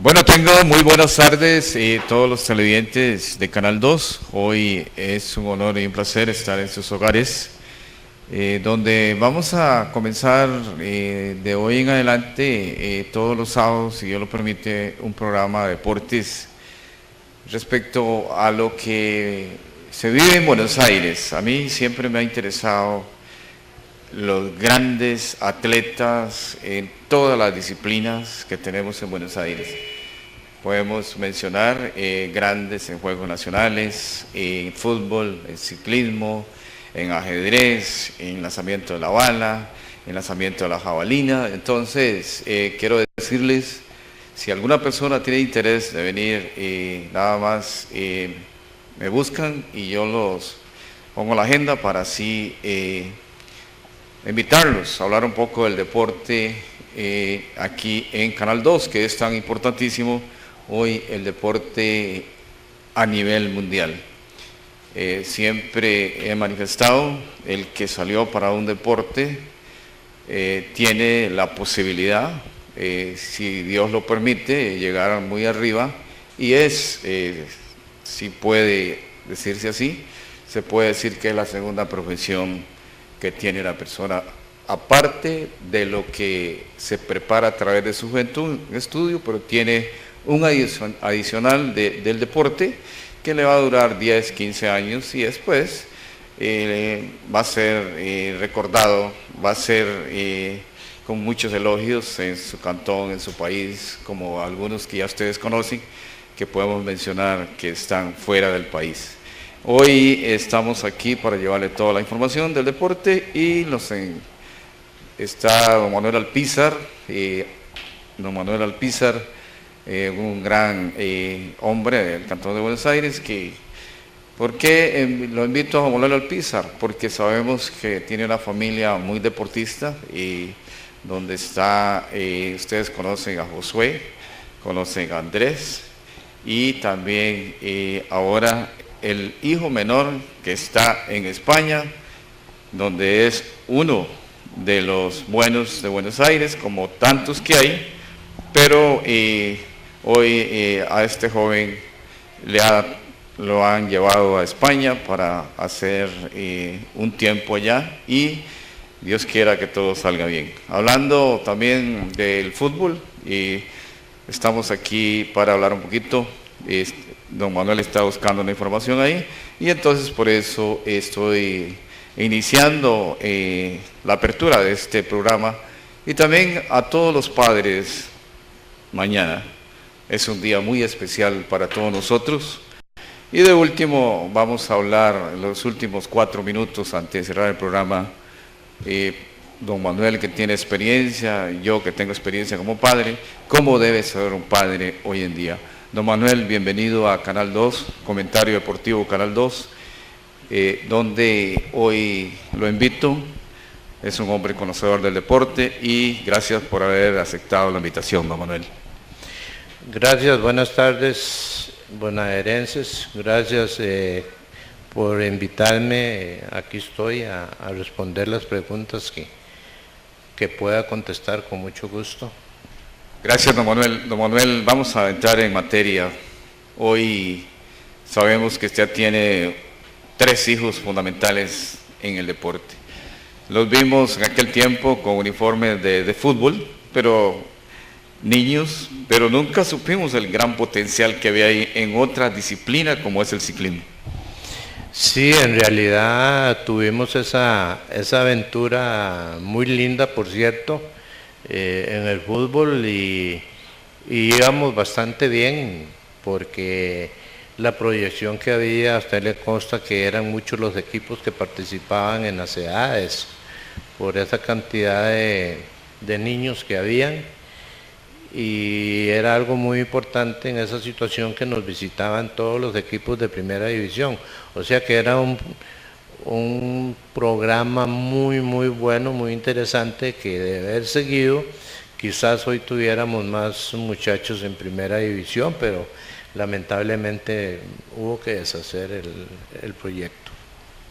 Bueno, tengo muy buenas tardes todos los televidentes de Canal 2. Hoy es un honor y un placer estar en sus hogares, donde vamos a comenzar de hoy en adelante, todos los sábados, si Dios lo permite, un programa de deportes respecto a lo que se vive en Buenos Aires. A mí siempre me ha interesado los grandes atletas en todas las disciplinas que tenemos en Buenos Aires. Podemos mencionar grandes en juegos nacionales, en fútbol, en ciclismo, en ajedrez, en lanzamiento de la bala, en lanzamiento de la jabalina. Entonces, quiero decirles, si alguna persona tiene interés de venir, nada más me buscan y yo los pongo en la agenda para así invitarlos a hablar un poco del deporte aquí en Canal 2, que es tan importantísimo hoy el deporte a nivel mundial. Siempre he manifestado, el que salió para un deporte tiene la posibilidad, si Dios lo permite, llegar muy arriba, y si puede decirse así, se puede decir que es la segunda profesión que tiene la persona, aparte de lo que se prepara a través de su juventud, estudio, pero tiene un adicional del deporte que le va a durar 10, 15 años y después va a ser recordado, va a ser con muchos elogios en su cantón, en su país, como algunos que ya ustedes conocen, que podemos mencionar que están fuera del país. Hoy estamos aquí para llevarle toda la información del deporte y está don Manuel Alpizar, un gran hombre del Cantón de Buenos Aires. ¿Por qué lo invito a Manuel Alpizar? Porque sabemos que tiene una familia muy deportista y donde está, ustedes conocen a Josué, conocen a Andrés y también ahora el hijo menor que está en España, donde es uno de los buenos de Buenos Aires, como tantos que hay, pero hoy a este joven lo han llevado a España para hacer un tiempo allá y Dios quiera que todo salga bien. Hablando también del fútbol, estamos aquí para hablar un poquito. Don Manuel está buscando una información ahí y entonces por eso estoy iniciando la apertura de este programa. Y también a todos los padres, mañana es un día muy especial para todos nosotros. Y de último vamos a hablar los últimos 4 minutos antes de cerrar el programa. Don Manuel, que tiene experiencia, yo que tengo experiencia como padre, cómo debe ser un padre hoy en día. Don Manuel, bienvenido a Canal 2, Comentario Deportivo Canal 2, donde hoy lo invito. Es un hombre conocedor del deporte y gracias por haber aceptado la invitación, don Manuel. Gracias, buenas tardes, bonaerenses. Gracias por invitarme. Aquí estoy a responder las preguntas que pueda contestar con mucho gusto. Gracias, don Manuel. Don Manuel, vamos a entrar en materia. Hoy sabemos que usted tiene 3 hijos fundamentales en el deporte. Los vimos en aquel tiempo con uniformes de fútbol, pero niños, pero nunca supimos el gran potencial que había ahí en otra disciplina como es el ciclismo. Sí, en realidad tuvimos esa aventura muy linda, por cierto, en el fútbol y íbamos bastante bien porque la proyección que había, a usted le consta que eran muchos los equipos que participaban en las edades por esa cantidad de niños que habían, y era algo muy importante en esa situación que nos visitaban todos los equipos de primera división, o sea que era un programa muy bueno, muy interesante, que de haber seguido quizás hoy tuviéramos más muchachos en primera división, pero lamentablemente hubo que deshacer el proyecto.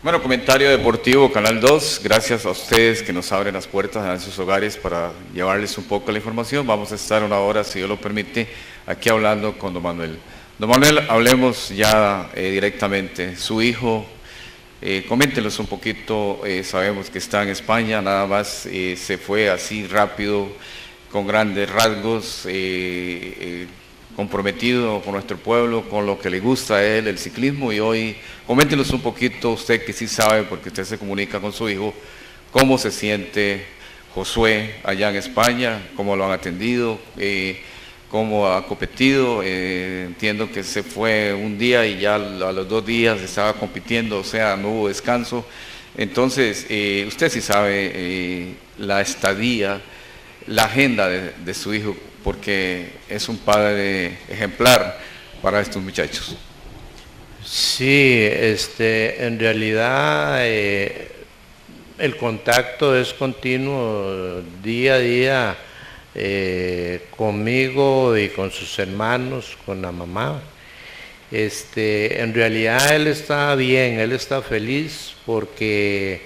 Bueno, comentario deportivo, Canal 2, gracias a ustedes que nos abren las puertas en sus hogares para llevarles un poco la información. Vamos a estar una hora, si Dios lo permite, aquí hablando con don Manuel. Don Manuel, hablemos ya directamente. Su hijo, coméntenos un poquito, sabemos que está en España, nada más se fue así rápido, con grandes rasgos, comprometido con nuestro pueblo, con lo que le gusta a él, el ciclismo, y hoy coméntenos un poquito, usted que sí sabe, porque usted se comunica con su hijo, cómo se siente Josué allá en España, cómo lo han atendido, cómo ha competido. Entiendo que se fue un día y ya a los 2 días estaba compitiendo, o sea, no hubo descanso. Entonces, usted sí sabe la estadía, la agenda de su hijo, porque es un padre ejemplar para estos muchachos. Sí, en realidad el contacto es continuo, día a día, conmigo y con sus hermanos, con la mamá. En realidad él está bien, él está feliz porque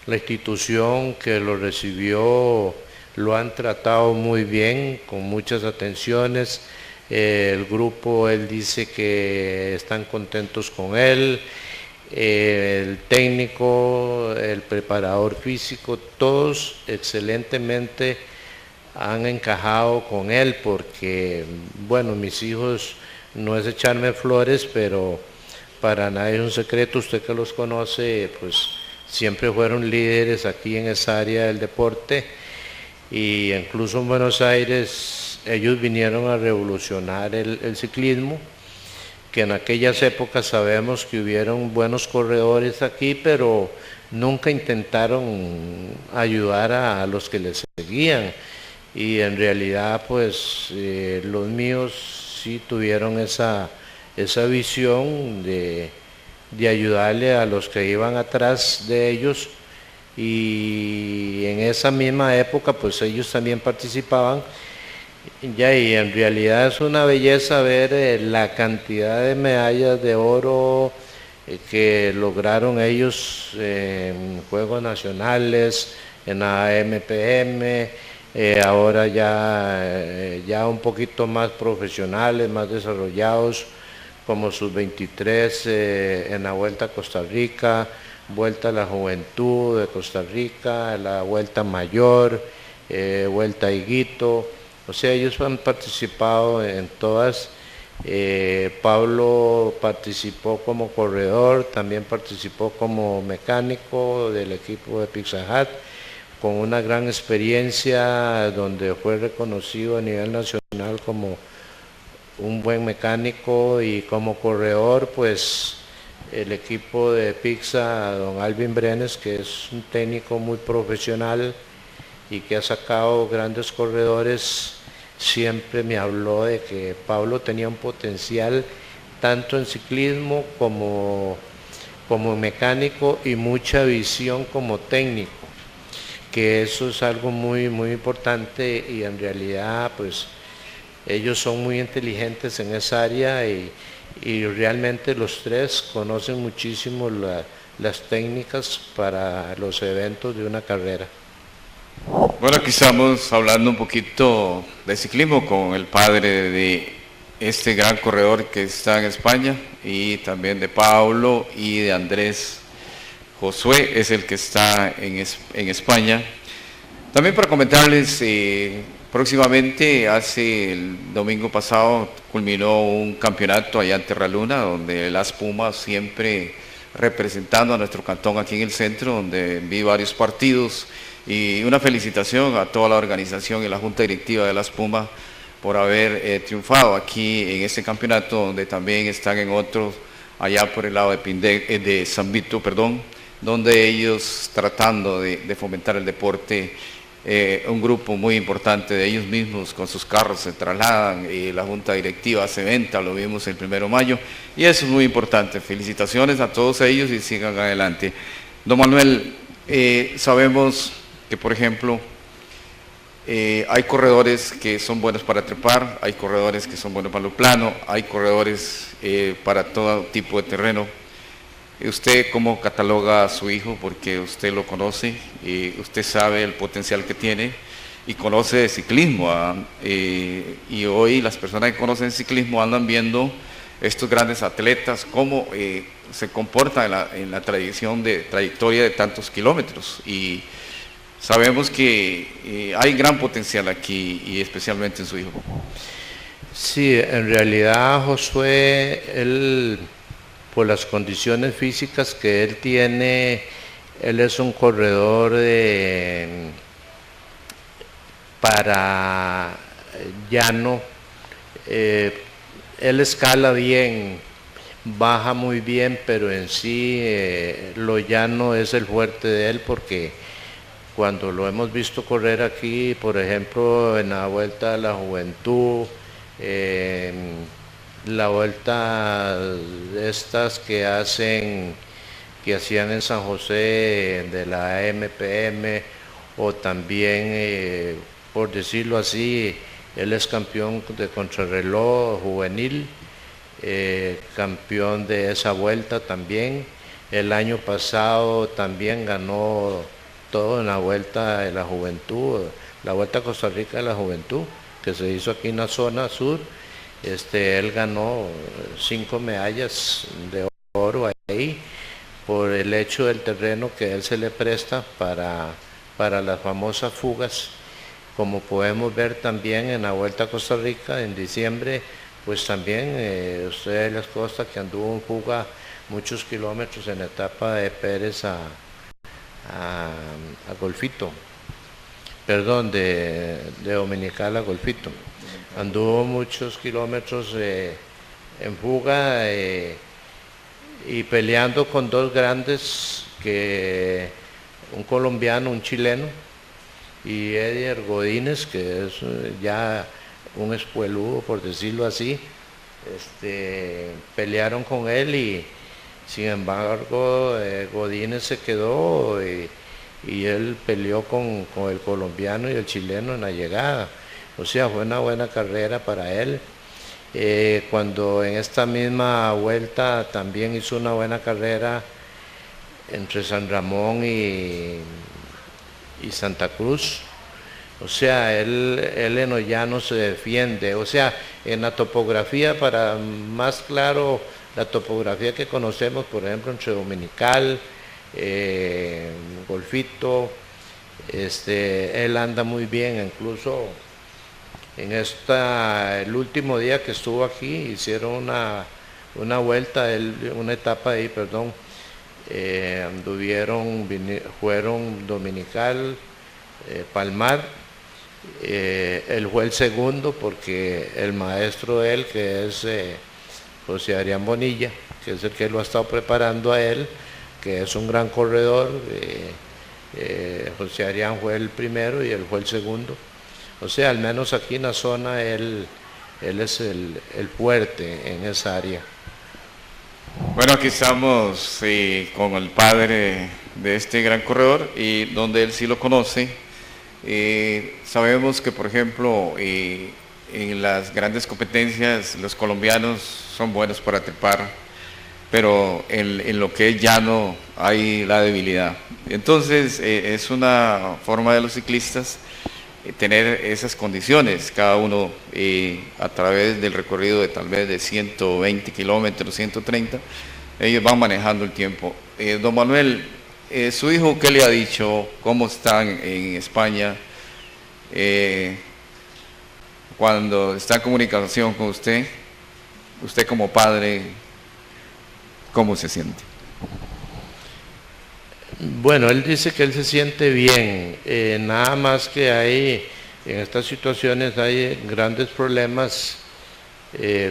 la institución que lo recibió lo han tratado muy bien, con muchas atenciones. El grupo, él dice que están contentos con él, el técnico, el preparador físico, todos excelentemente han encajado con él, porque, bueno, mis hijos, no es echarme flores, pero para nadie es un secreto, usted que los conoce, pues siempre fueron líderes aquí en esa área del deporte, y incluso en Buenos Aires ellos vinieron a revolucionar el ciclismo, que en aquellas épocas sabemos que hubieron buenos corredores aquí, pero nunca intentaron ayudar a los que les seguían, y en realidad pues los míos sí tuvieron esa visión de ayudarle a los que iban atrás de ellos, y en esa misma época pues ellos también participaban. Ya, y en realidad es una belleza ver la cantidad de medallas de oro que lograron ellos en Juegos Nacionales, en la MPM, ahora ya un poquito más profesionales, más desarrollados, como sus 23 en la Vuelta a Costa Rica, Vuelta a la Juventud de Costa Rica, la Vuelta Mayor, Vuelta a Higuito. O sea, ellos han participado en todas. Pablo participó como corredor, también participó como mecánico del equipo de Pizza Hut, con una gran experiencia, donde fue reconocido a nivel nacional como un buen mecánico, y como corredor, pues el equipo de Pizza, don Alvin Brenes, que es un técnico muy profesional y que ha sacado grandes corredores, siempre me habló de que Pablo tenía un potencial tanto en ciclismo como mecánico, y mucha visión como técnico, que eso es algo muy, muy importante, y en realidad pues ellos son muy inteligentes en esa área, y realmente los tres conocen muchísimo las técnicas para los eventos de una carrera. Bueno, aquí estamos hablando un poquito de ciclismo con el padre de este gran corredor que está en España, y también de Pablo y de Andrés. Josué es el que está en España. También para comentarles, próximamente, hace el domingo pasado, culminó un campeonato allá en Terraluna, donde las Pumas, siempre representando a nuestro cantón aquí en el centro, donde vi varios partidos. Y una felicitación a toda la organización y la junta directiva de las Pumas por haber triunfado aquí en este campeonato, donde también están en otros, allá por el lado de San Vito, donde ellos, tratando de fomentar el deporte, un grupo muy importante de ellos mismos con sus carros se trasladan, y la junta directiva hace venta, lo vimos el 1 de mayo, y eso es muy importante. Felicitaciones a todos ellos y sigan adelante. Don Manuel, sabemos que, por ejemplo, hay corredores que son buenos para trepar, hay corredores que son buenos para lo plano, hay corredores para todo tipo de terreno. ¿Usted cómo cataloga a su hijo? Porque usted lo conoce y usted sabe el potencial que tiene y conoce de ciclismo. Y hoy las personas que conocen ciclismo andan viendo estos grandes atletas, cómo se comportan en la trayectoria de tantos kilómetros. Y sabemos que hay gran potencial aquí y especialmente en su hijo. Sí, en realidad Josué, él, por las condiciones físicas que él tiene, él es un corredor para llano. Él escala bien, baja muy bien, pero en sí lo llano es el fuerte de él, porque cuando lo hemos visto correr aquí, por ejemplo, en la Vuelta a la Juventud, la vuelta estas que hacían en San José de la MPM, o también, por decirlo así, él es campeón de contrarreloj juvenil, campeón de esa vuelta también. El año pasado también ganó todo en la Vuelta de la Juventud, la Vuelta a Costa Rica de la Juventud, que se hizo aquí en la zona sur. Él ganó 5 medallas de oro ahí, por el hecho del terreno que él se le presta para las famosas fugas. Como podemos ver también en la Vuelta a Costa Rica en diciembre, pues también usted les consta que anduvo en fuga muchos kilómetros en la etapa de Pérez a Golfito, perdón, de Dominical a Golfito. Anduvo muchos kilómetros en fuga y peleando con dos grandes, un colombiano, un chileno, y Edier Godínez, que es ya un espueludo, por decirlo así. Pelearon con él y sin embargo Godínez se quedó y él peleó con el colombiano y el chileno en la llegada. O sea, fue una buena carrera para él. Cuando en esta misma vuelta también hizo una buena carrera entre San Ramón y Santa Cruz. O sea, él en los llanos se defiende. O sea, en la topografía, para más claro, la topografía que conocemos, por ejemplo, entre Dominical, Golfito, él anda muy bien. Incluso en el último día que estuvo aquí, hicieron una vuelta, una etapa ahí, perdón, fueron Dominical, Palmar. Él fue el segundo porque el maestro de él, que es José Adrián Bonilla, que es el que lo ha estado preparando a él, que es un gran corredor, José Adrián fue el primero y él fue el segundo. O sea, al menos aquí en la zona él es el fuerte en esa área. Bueno, aquí estamos con el padre de este gran corredor, y donde él sí lo conoce. Sabemos que, por ejemplo, en las grandes competencias los colombianos son buenos para trepar, pero en lo que es llano hay la debilidad. Entonces es una forma de los ciclistas tener esas condiciones, cada uno a través del recorrido de tal vez de 120 kilómetros, 130, ellos van manejando el tiempo. Don Manuel, su hijo, ¿qué le ha dicho? ¿Cómo están en España? Cuando está en comunicación con usted como padre, ¿cómo se siente? Bueno, él dice que él se siente bien, nada más que en estas situaciones hay grandes problemas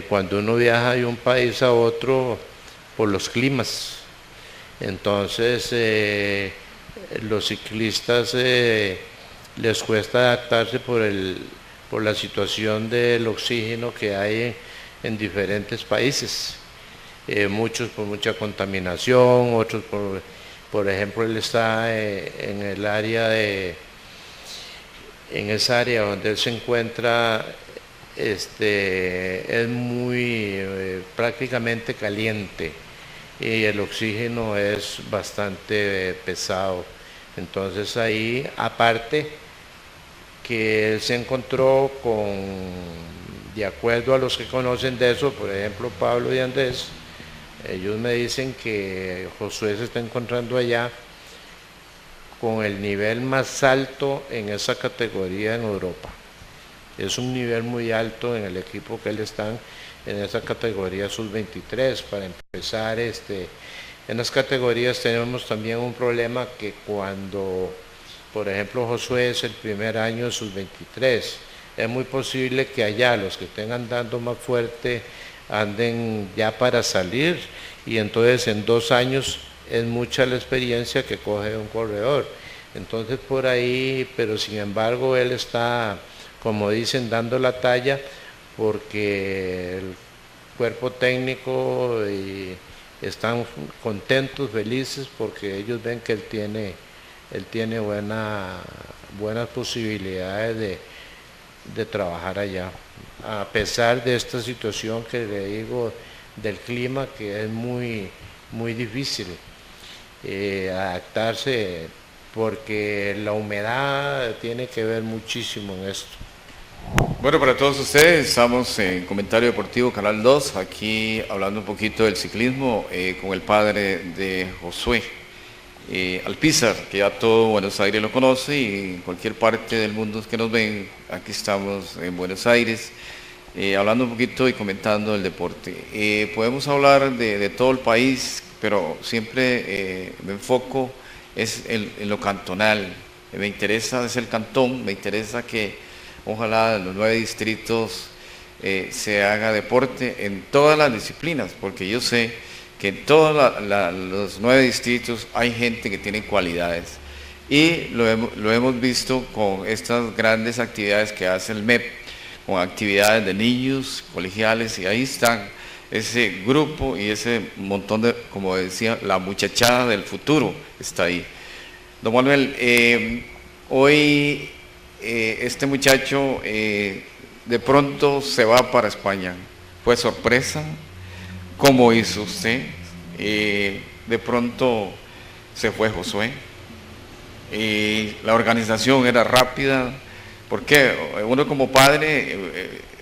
cuando uno viaja de un país a otro por los climas. Entonces los ciclistas les cuesta adaptarse por la situación del oxígeno que hay en diferentes países. Muchos por mucha contaminación, otros por ejemplo, él está en esa área donde él se encuentra, es muy prácticamente caliente. y el oxígeno es bastante pesado. Entonces ahí, aparte que él se encontró con, de acuerdo a los que conocen de eso, por ejemplo Pablo y Andrés, ellos me dicen que Josué se está encontrando allá con el nivel más alto en esa categoría en Europa. Es un nivel muy alto en el equipo que él está en esa categoría sub-23. Para empezar, en las categorías tenemos también un problema que cuando, por ejemplo, Josué es el primer año de sub-23, es muy posible que allá los que estén andando más fuerte anden ya para salir, y entonces en 2 años es mucha la experiencia que coge un corredor. Entonces por ahí, pero sin embargo él está, como dicen, dando la talla, porque el cuerpo técnico están contentos, felices, porque ellos ven que él tiene buenas posibilidades de trabajar allá, a pesar de esta situación que le digo del clima, que es muy, muy difícil adaptarse, porque la humedad tiene que ver muchísimo en esto. Bueno, para todos ustedes, estamos en Comentario Deportivo Canal 2, aquí hablando un poquito del ciclismo con el padre de Josué Alpizar, que ya todo Buenos Aires lo conoce, y en cualquier parte del mundo que nos ven, aquí estamos en Buenos Aires, hablando un poquito y comentando el deporte. Podemos hablar de todo el país, pero siempre me enfoco en lo cantonal. Me interesa, es el cantón, me interesa que ojalá en los 9 distritos se haga deporte en todas las disciplinas, porque yo sé que en todos los 9 distritos hay gente que tiene cualidades. Y lo hemos visto con estas grandes actividades que hace el MEP, con actividades de niños, colegiales, y ahí están ese grupo y ese montón de, como decía, la muchachada del futuro está ahí. Don Manuel, hoy este muchacho de pronto se va para España. ¿Fue sorpresa? ¿Cómo hizo usted? De pronto se fue Josué. La organización era rápida. Porque uno como padre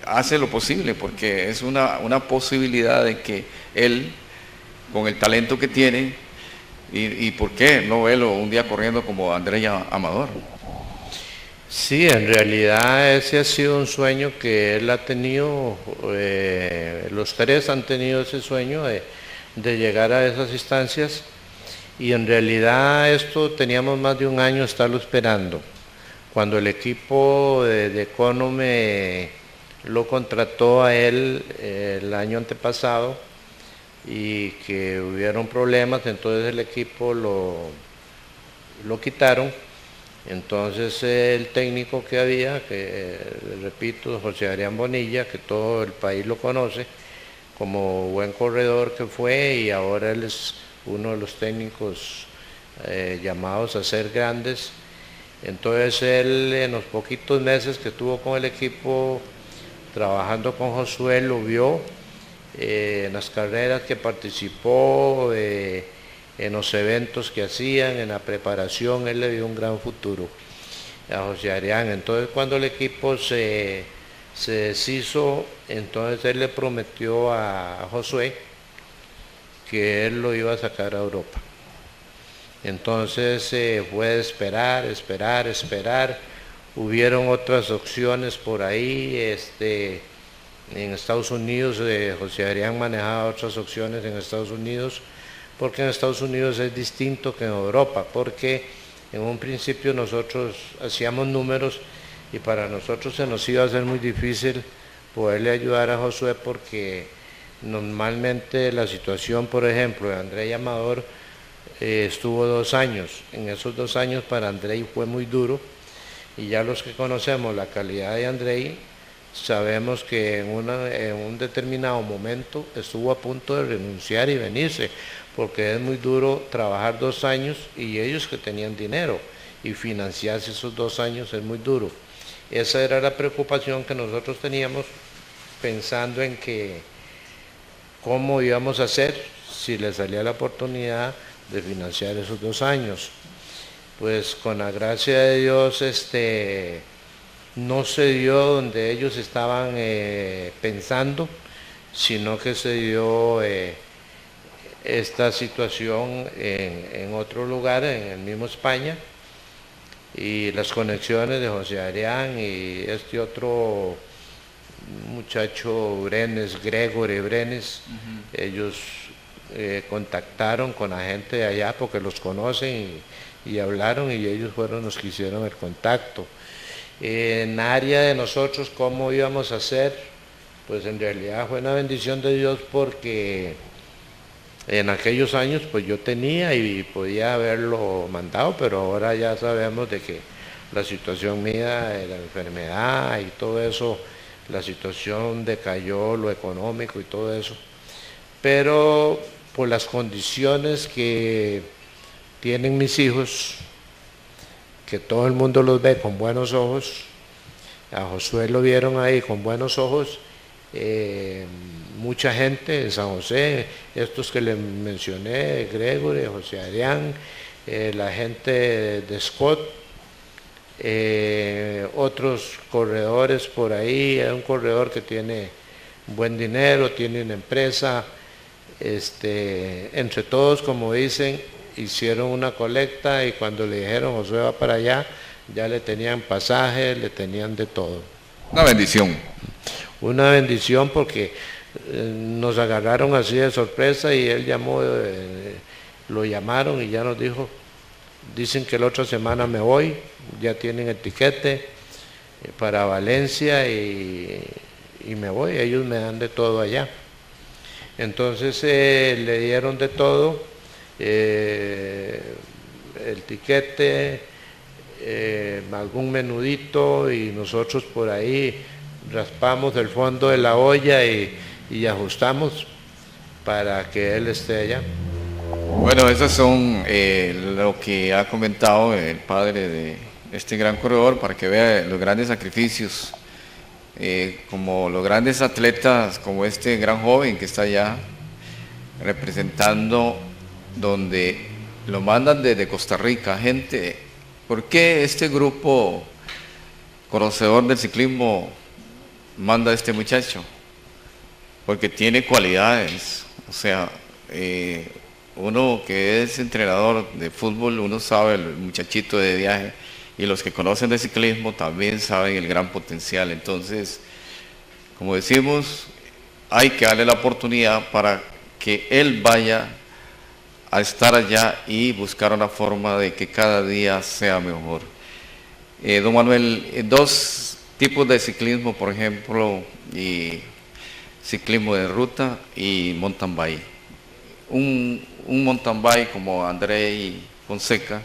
hace lo posible, porque es una posibilidad de que él, con el talento que tiene, y por qué no verlo un día corriendo como Andrés Amador. Sí, en realidad ese ha sido un sueño que él ha tenido, los 3 han tenido ese sueño de llegar a esas instancias, y en realidad esto teníamos más de un año estarlo esperando. Cuando el equipo de Econome lo contrató a él el año antepasado y que hubieron problemas, entonces el equipo lo quitaron. Entonces el técnico que había, que repito, José Adrián Bonilla, que todo el país lo conoce como buen corredor que fue, y ahora él es uno de los técnicos llamados a ser grandes. Entonces él, en los poquitos meses que estuvo con el equipo trabajando con Josué, lo vio en las carreras que participó, en los eventos que hacían, en la preparación. Él le vio un gran futuro a José Adrián. Entonces cuando el equipo se deshizo, entonces él le prometió a Josué que él lo iba a sacar a Europa. Entonces fue esperar. Hubieron otras opciones por ahí, en Estados Unidos, José Adrián manejaba otras opciones en Estados Unidos, porque en Estados Unidos es distinto que en Europa, porque en un principio nosotros hacíamos números y para nosotros se nos iba a hacer muy difícil poderle ayudar a Josué, porque normalmente la situación, por ejemplo, de Andrés Amador estuvo 2 años. En esos 2 años para Andrés fue muy duro, y ya los que conocemos la calidad de Andrés sabemos que en un determinado momento estuvo a punto de renunciar y venirse, porque es muy duro trabajar 2 años, y ellos que tenían dinero, y financiarse esos 2 años es muy duro. Esa era la preocupación que nosotros teníamos, pensando en que cómo íbamos a hacer si le salía la oportunidad de financiar esos 2 años. Pues con la gracia de Dios, no se dio donde ellos estaban pensando, sino que se dio esta situación en otro lugar, en el mismo España, y las conexiones de José Adrián y este otro muchacho Brenes, Gregory Brenes, ellos contactaron con la gente de allá porque los conocen y hablaron, y ellos fueron los que hicieron el contacto. En área de nosotros, ¿cómo íbamos a hacer? Pues en realidad fue una bendición de Dios, porque en aquellos años pues yo tenía y podía haberlo mandado, pero ahora ya sabemos de que la situación mía de la enfermedad y todo eso, la situación decayó, lo económico y todo eso. Pero por las condiciones que tienen mis hijos, que todo el mundo los ve con buenos ojos, a Josué lo vieron ahí con buenos ojos, mucha gente en San José, estos que les mencioné, Gregory, José Adrián, la gente de Scott, otros corredores por ahí, hay un corredor que tiene buen dinero, tiene una empresa, entre todos, como dicen, hicieron una colecta, y cuando le dijeron Josué va para allá, ya le tenían pasajes, le tenían de todo. Una bendición. Una bendición, porque nos agarraron así de sorpresa, y él llamó, lo llamaron y ya nos dijo, dicen que la otra semana me voy, ya tienen etiquete para Valencia y me voy, ellos me dan de todo allá. Entonces le dieron de todo, el tiquete, algún menudito, y nosotros por ahí raspamos el fondo de la olla y ajustamos para que él esté allá. Bueno, esos son lo que ha comentado el padre de este gran corredor, para que vea los grandes sacrificios, como los grandes atletas, como este gran joven que está allá representando, donde lo mandan desde Costa Rica. Gente, ¿por qué este grupo conocedor del ciclismo manda a este muchacho? Porque tiene cualidades. O sea, uno que es entrenador de fútbol, uno sabe el muchachito de viaje, y los que conocen de ciclismo también saben el gran potencial. Entonces, como decimos, hay que darle la oportunidad para que él vaya a estar allá y buscar una forma de que cada día sea mejor. Don Manuel, 2 tipos de ciclismo, por ejemplo, y ciclismo de ruta y mountain bike. Un mountain bike como Andrei Fonseca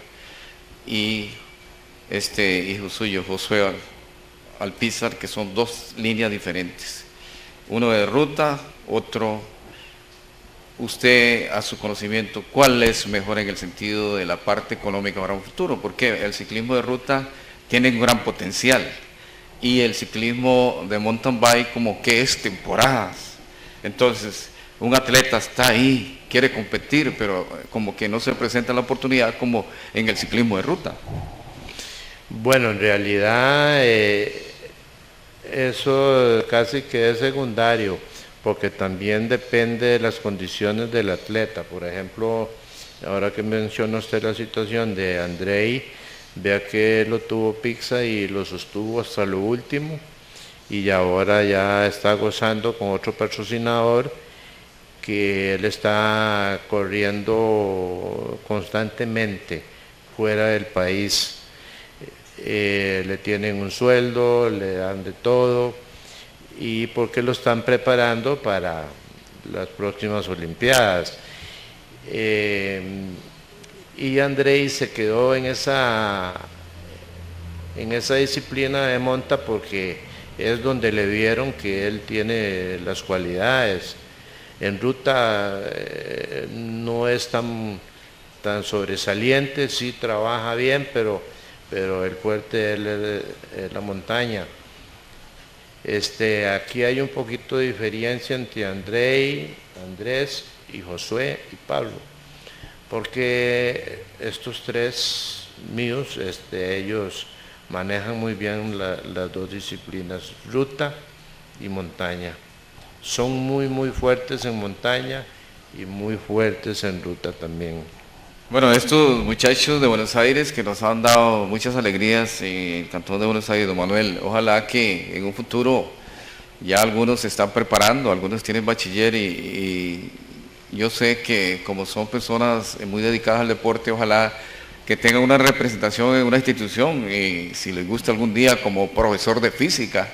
y este hijo suyo, Josué Alpizar, que son 2 líneas diferentes. Uno de ruta, otro, usted a su conocimiento, ¿cuál es mejor en el sentido de la parte económica para un futuro? Porque el ciclismo de ruta tiene un gran potencial, y el ciclismo de mountain bike como que es temporadas. Entonces, un atleta está ahí, quiere competir, pero como que no se presenta la oportunidad como en el ciclismo de ruta. Bueno, en realidad eso casi que es secundario, porque también depende de las condiciones del atleta. Por ejemplo, ahora que menciona usted la situación de Andrei, vea que lo tuvo Pizza y lo sostuvo hasta lo último, y ahora ya está gozando con otro patrocinador, que él está corriendo constantemente fuera del país. Le tienen un sueldo, le dan de todo, y porque lo están preparando para las próximas Olimpiadas. Y Andrei se quedó en esa disciplina de monta, porque es donde le vieron que él tiene las cualidades. En ruta no es tan sobresaliente, sí trabaja bien, pero el fuerte es la montaña. Aquí hay un poquito de diferencia entre Andrés y Josué y Pablo, porque estos tres míos, ellos manejan muy bien las dos disciplinas, ruta y montaña. Son muy fuertes en montaña y muy fuertes en ruta también. Bueno, estos muchachos de Buenos Aires que nos han dado muchas alegrías en el Cantón de Buenos Aires, don Manuel, ojalá que en un futuro ya algunos se están preparando, algunos tienen bachiller y yo sé que como son personas muy dedicadas al deporte, ojalá que tengan una representación en una institución y si les gusta algún día como profesor de física,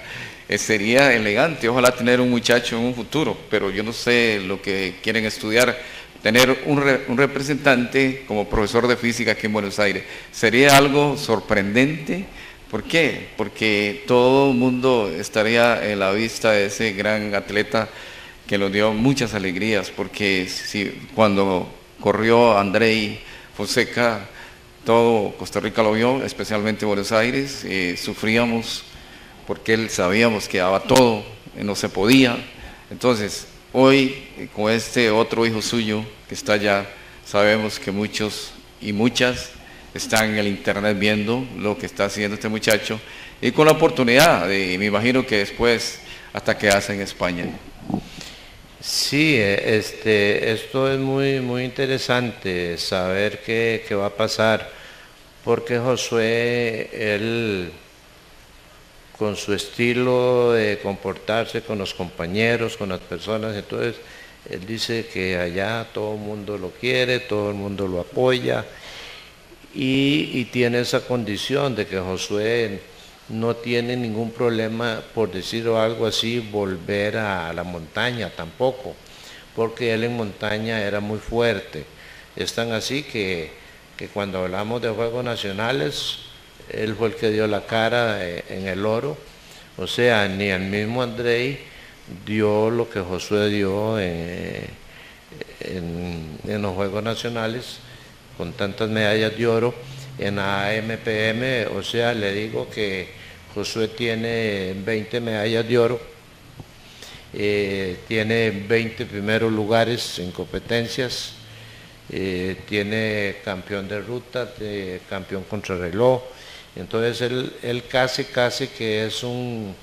sería elegante, ojalá tener un muchacho en un futuro, pero yo no sé lo que quieren estudiar. Tener un representante como profesor de física aquí en Buenos Aires sería algo sorprendente. ¿Por qué? Porque todo el mundo estaría en la vista de ese gran atleta que nos dio muchas alegrías, porque cuando corrió Andrei Fonseca, todo Costa Rica lo vio, especialmente Buenos Aires, sufríamos porque él sabíamos que daba todo, no se podía. Entonces, hoy, con este otro hijo suyo que está allá, sabemos que muchos y muchas están en el internet viendo lo que está haciendo este muchacho y con la oportunidad, me imagino que después hasta quedarse en España. Sí, esto es muy interesante saber qué va a pasar, porque Josué, él con su estilo de comportarse con los compañeros, con las personas, entonces él dice que allá todo el mundo lo quiere, todo el mundo lo apoya y tiene esa condición de que Josué no tiene ningún problema, por decirlo algo así, volver a la montaña tampoco, porque él en montaña era muy fuerte. Es tan así que cuando hablamos de Juegos Nacionales, él fue el que dio la cara en el oro, o sea, ni el mismo Andrei dio lo que Josué dio en los Juegos Nacionales, con tantas medallas de oro. En la AMPM, o sea, le digo que Josué tiene 20 medallas de oro, tiene 20 primeros lugares en competencias, tiene campeón de ruta, campeón contrarreloj. Entonces él casi que es un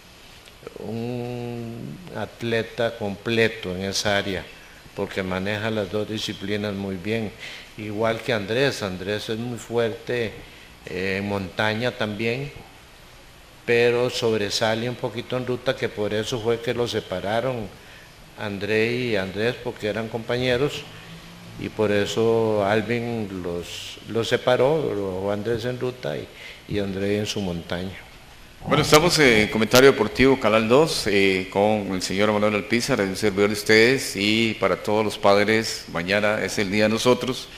atleta completo en esa área, porque maneja las dos disciplinas muy bien. Igual que Andrés es muy fuerte en montaña también, pero sobresale un poquito en ruta, que por eso fue que lo separaron Andrés y Andrés, porque eran compañeros, y por eso Alvin los separó, lo dejó Andrés en ruta y Andrés en su montaña. Bueno, estamos en Comentario Deportivo Canal 2 con el señor Manuel Alpizar, el servidor de ustedes, y para todos los padres, mañana es el día de nosotros.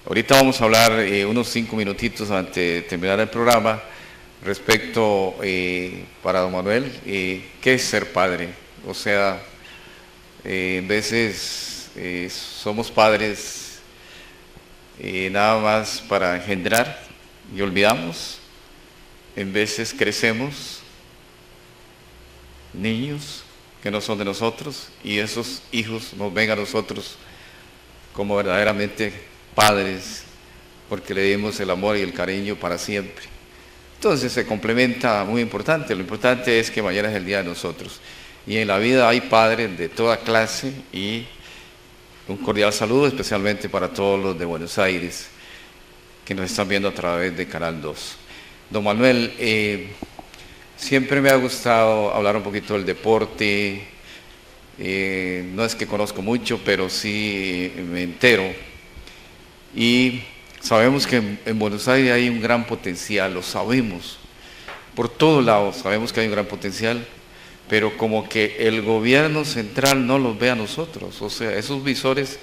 Ahorita vamos a hablar unos 5 minutitos antes de terminar el programa respecto para don Manuel, ¿qué es ser padre? O sea, en veces somos padres nada más para engendrar y olvidamos. En veces crecemos niños que no son de nosotros y esos hijos nos ven a nosotros como verdaderamente padres porque le dimos el amor y el cariño para siempre. Entonces se complementa muy importante. Lo importante es que mañana es el día de nosotros. Y en la vida hay padres de toda clase y un cordial saludo especialmente para todos los de Buenos Aires que nos están viendo a través de Canal 2. Don Manuel, siempre me ha gustado hablar un poquito del deporte. No es que conozco mucho, pero sí me entero. Y sabemos que en Buenos Aires hay un gran potencial, lo sabemos. Por todos lados sabemos que hay un gran potencial, pero como que el gobierno central no los ve a nosotros. O sea, esos visores,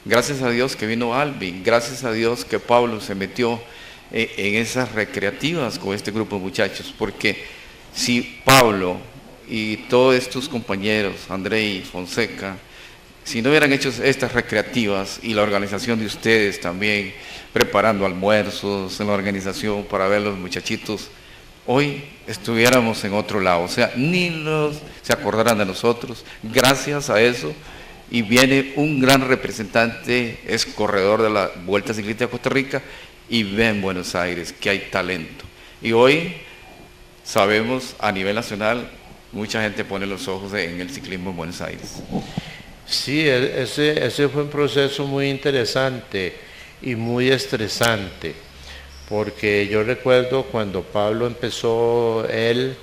gracias a Dios que vino Alvin, gracias a Dios que Pablo se metió en esas recreativas con este grupo de muchachos, porque si Pablo y todos estos compañeros, Andrei, Fonseca, si no hubieran hecho estas recreativas y la organización de ustedes también, preparando almuerzos en la organización para ver los muchachitos, hoy estuviéramos en otro lado, o sea, se acordaran de nosotros, gracias a eso, y viene un gran representante, es corredor de la Vuelta Ciclista de Costa Rica, y ve en Buenos Aires que hay talento. Y hoy sabemos a nivel nacional, mucha gente pone los ojos en el ciclismo en Buenos Aires. Sí, ese fue un proceso muy interesante y muy estresante, porque yo recuerdo cuando Pablo empezó, él,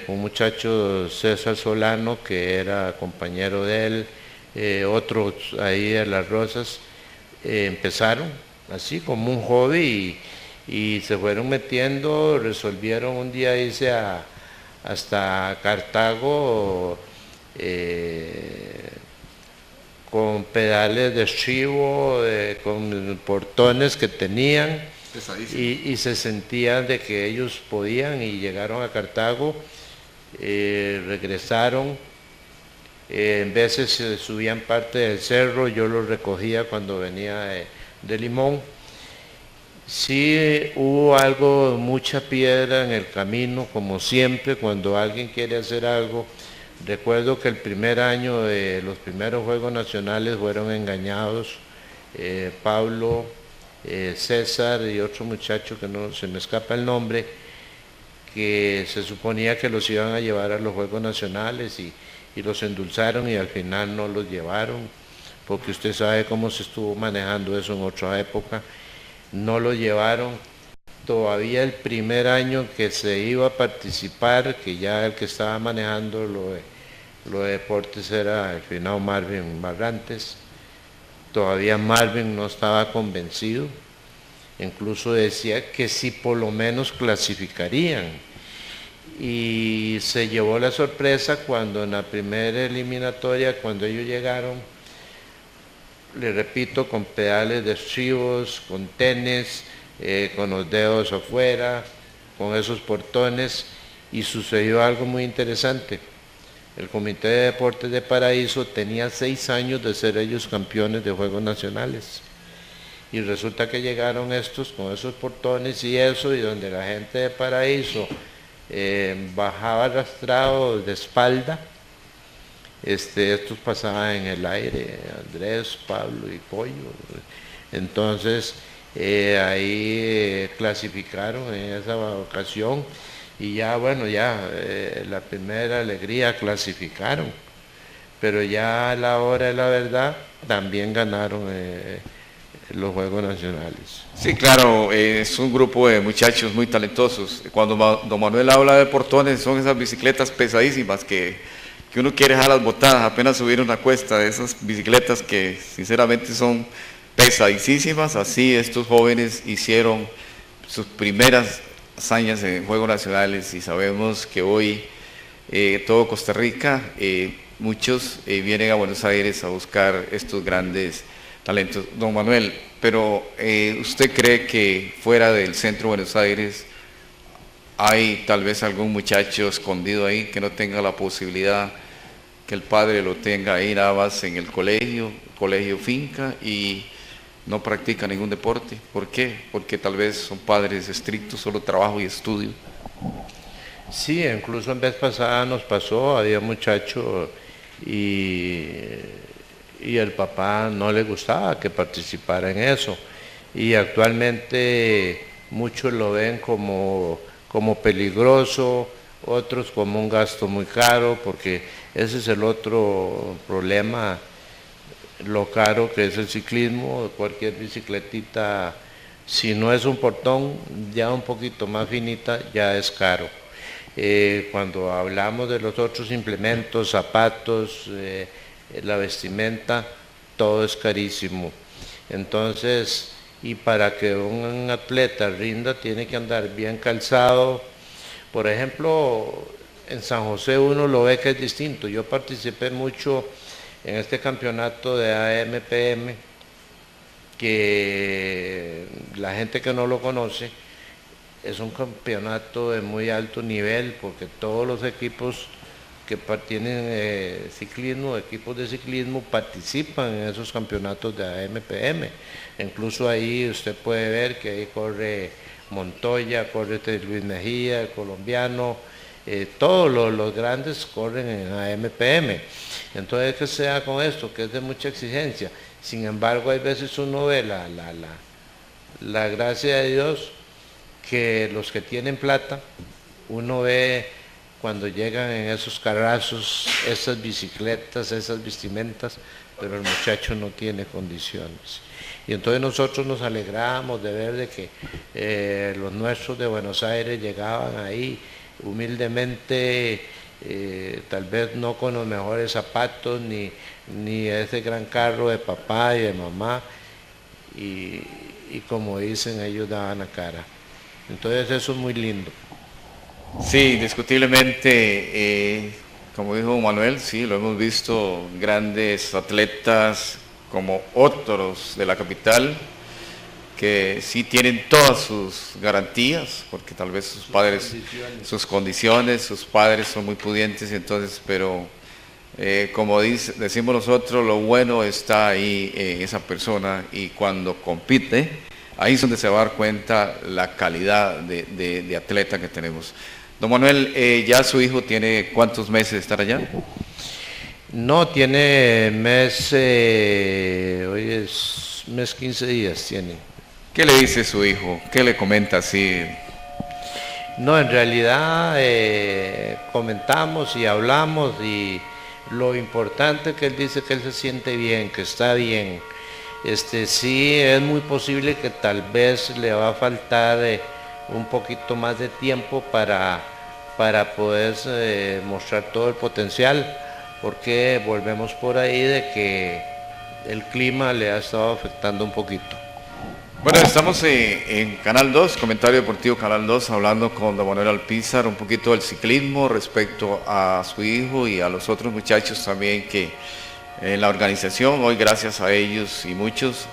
un muchacho César Solano, que era compañero de él, otros ahí de Las Rosas, empezaron así como un hobby y se fueron metiendo, resolvieron un día irse hasta Cartago, con pedales de estribo, con portones que tenían, y se sentían de que ellos podían, y llegaron a Cartago, regresaron, en veces subían parte del cerro, yo los recogía cuando venía de Limón. Sí hubo algo, mucha piedra en el camino, como siempre cuando alguien quiere hacer algo. Recuerdo que el primer año de los primeros Juegos Nacionales fueron engañados Pablo, César y otro muchacho que no se me escapa el nombre, que se suponía que los iban a llevar a los Juegos Nacionales y los endulzaron, y al final no los llevaron, porque usted sabe cómo se estuvo manejando eso en otra época. No lo llevaron. Todavía el primer año que se iba a participar, que ya el que estaba manejando lo de deportes era el finado Marvin Barrantes, todavía Marvin no estaba convencido, incluso decía que si por lo menos clasificarían, y se llevó la sorpresa cuando en la primera eliminatoria, cuando ellos llegaron, le repito, con pedales de estribos, con tenis, con los dedos afuera, con esos portones, y sucedió algo muy interesante. El Comité de Deportes de Paraíso tenía 6 años de ser ellos campeones de Juegos Nacionales, y resulta que llegaron estos con esos portones y eso, y donde la gente de Paraíso bajaba arrastrado de espalda, estos pasaban en el aire, Andrés, Pablo y Pollo. Entonces ahí clasificaron en esa ocasión, y ya bueno, la primera alegría, clasificaron, pero ya a la hora de la verdad también ganaron los Juegos Nacionales. Sí, claro, es un grupo de muchachos muy talentosos. Cuando don Manuel habla de portones, son esas bicicletas pesadísimas que uno quiere dejar las botadas apenas subir una cuesta, de esas bicicletas que sinceramente son pesadísimas. Así estos jóvenes hicieron sus primeras hazañas en Juegos Nacionales, y sabemos que hoy todo Costa Rica, muchos vienen a Buenos Aires a buscar estos grandes talentos. Don Manuel, pero ¿usted cree que fuera del centro de Buenos Aires hay tal vez algún muchacho escondido ahí que no tenga la posibilidad, que el padre lo tenga ahí nada más en el colegio finca, y no practica ningún deporte? ¿Por qué? Porque tal vez son padres estrictos, solo trabajo y estudio. Sí, incluso en vez pasada nos pasó, había un muchacho y el papá no le gustaba que participara en eso, y actualmente muchos lo ven como peligroso, otros como un gasto muy caro, porque ese es el otro problema, lo caro que es el ciclismo. Cualquier bicicletita, si no es un portón, ya un poquito más finita, ya es caro. Cuando hablamos de los otros implementos, zapatos, la vestimenta, todo es carísimo. Entonces, y para que un atleta rinda, tiene que andar bien calzado. Por ejemplo, en San José uno lo ve que es distinto. Yo participé mucho en este campeonato de AMPM, que la gente que no lo conoce, es un campeonato de muy alto nivel, porque todos los equipos que tienen ciclismo, equipos de ciclismo, participan en esos campeonatos de AMPM. Incluso ahí usted puede ver que ahí corre Montoya, corre Luis Mejía, el colombiano, todos los grandes corren en AMPM. Entonces, que sea con esto, que es de mucha exigencia. Sin embargo, hay veces uno ve la gracia de Dios, que los que tienen plata, uno ve cuando llegan en esos carrazos, esas bicicletas, esas vestimentas, pero el muchacho no tiene condiciones. Y entonces nosotros nos alegramos de ver de que los nuestros de Buenos Aires llegaban ahí humildemente, tal vez no con los mejores zapatos, ni ese gran carro de papá y de mamá, y como dicen, ellos daban la cara. Entonces eso es muy lindo. Sí, indiscutiblemente, como dijo Manuel, sí, lo hemos visto, grandes atletas como otros de la capital, que sí tienen todas sus garantías, porque tal vez sus padres, sus condiciones, sus padres son muy pudientes, entonces, pero como decimos nosotros, lo bueno está ahí en esa persona, y cuando compite, ahí es donde se va a dar cuenta la calidad de atleta que tenemos. Don Manuel, ¿ya su hijo tiene cuántos meses de estar allá? No, tiene mes, hoy es mes 15 días tiene. ¿Qué le dice su hijo? ¿Qué le comenta así? No, en realidad comentamos y hablamos, y lo importante que él dice que él se siente bien, que está bien. Sí, es muy posible que tal vez le va a faltar un poquito más de tiempo para poder mostrar todo el potencial, porque volvemos por ahí de que el clima le ha estado afectando un poquito. Bueno, estamos en Canal 2, Comentario Deportivo Canal 2, hablando con don Manuel Alpizar un poquito del ciclismo respecto a su hijo y a los otros muchachos también que en la organización, hoy gracias a ellos y muchos,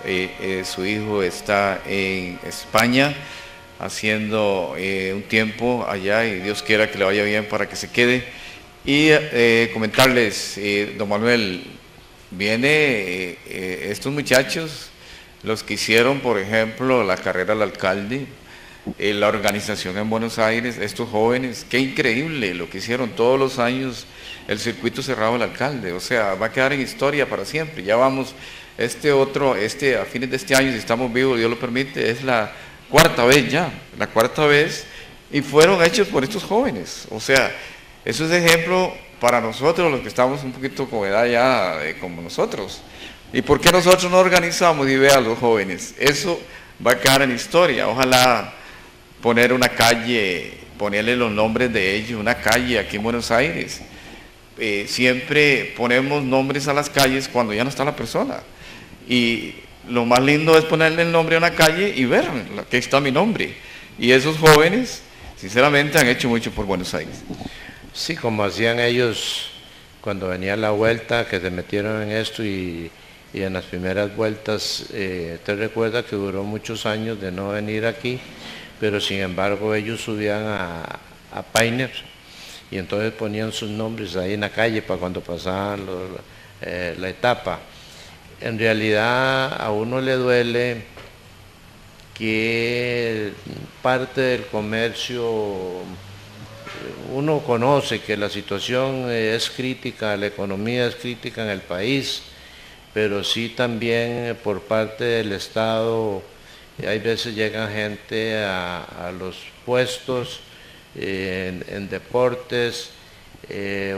su hijo está en España haciendo un tiempo allá, y Dios quiera que le vaya bien para que se quede. Y comentarles, don Manuel, viene estos muchachos, los que hicieron, por ejemplo, la carrera al alcalde, la organización en Buenos Aires, estos jóvenes, qué increíble lo que hicieron todos los años, el circuito cerrado del alcalde, o sea, va a quedar en historia para siempre. Ya vamos, a fines de este año, si estamos vivos, Dios lo permite, es la cuarta vez ya, la cuarta vez, y fueron hechos por estos jóvenes. O sea, eso es ejemplo para nosotros, los que estamos un poquito con edad ya como nosotros. ¿Y por qué nosotros no organizamos y vean a los jóvenes? Eso va a quedar en historia. Ojalá poner una calle, ponerle los nombres de ellos, una calle aquí en Buenos Aires. Siempre ponemos nombres a las calles cuando ya no está la persona. Y lo más lindo es ponerle el nombre a una calle y ver que está mi nombre. Y esos jóvenes, sinceramente, han hecho mucho por Buenos Aires. Sí, como hacían ellos cuando venía la vuelta, que se metieron en esto, y en las primeras vueltas, te recuerda que duró muchos años de no venir aquí, pero sin embargo ellos subían a Painter, y entonces ponían sus nombres ahí en la calle para cuando pasaban la etapa. En realidad a uno le duele que parte del comercio, uno conoce que la situación es crítica, la economía es crítica en el país, pero sí también por parte del Estado, hay veces llegan gente a los puestos en deportes,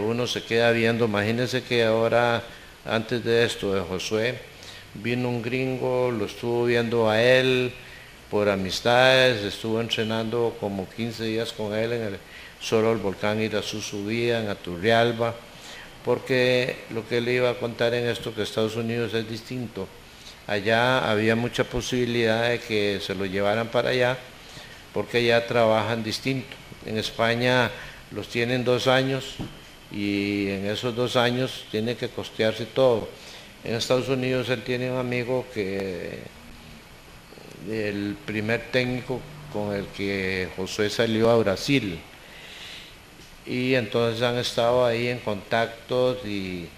uno se queda viendo. Imagínense que ahora, antes de esto, de Josué, vino un gringo, lo estuvo viendo a él por amistades, estuvo entrenando como 15 días con él en solo el volcán Irazú subía, en Aturrialba, porque lo que le iba a contar en esto, que Estados Unidos es distinto. Allá había mucha posibilidad de que se lo llevaran para allá, porque allá trabajan distinto. En España los tienen 2 años, y en esos 2 años tiene que costearse todo. En Estados Unidos él tiene un amigo que, el primer técnico con el que Josué salió a Brasil, y entonces han estado ahí en contactos y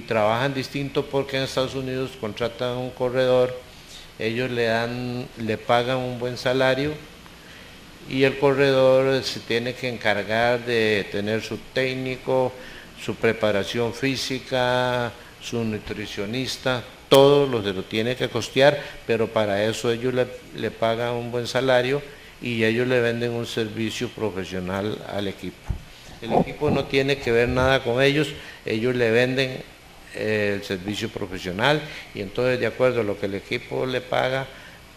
trabajan distinto, porque en Estados Unidos contratan un corredor, ellos le pagan un buen salario, y el corredor se tiene que encargar de tener su técnico, su preparación física, su nutricionista, todo se lo tiene que costear, pero para eso ellos le pagan un buen salario y ellos le venden un servicio profesional al equipo. El equipo no tiene que ver nada con ellos le venden el servicio profesional y entonces de acuerdo a lo que el equipo le paga,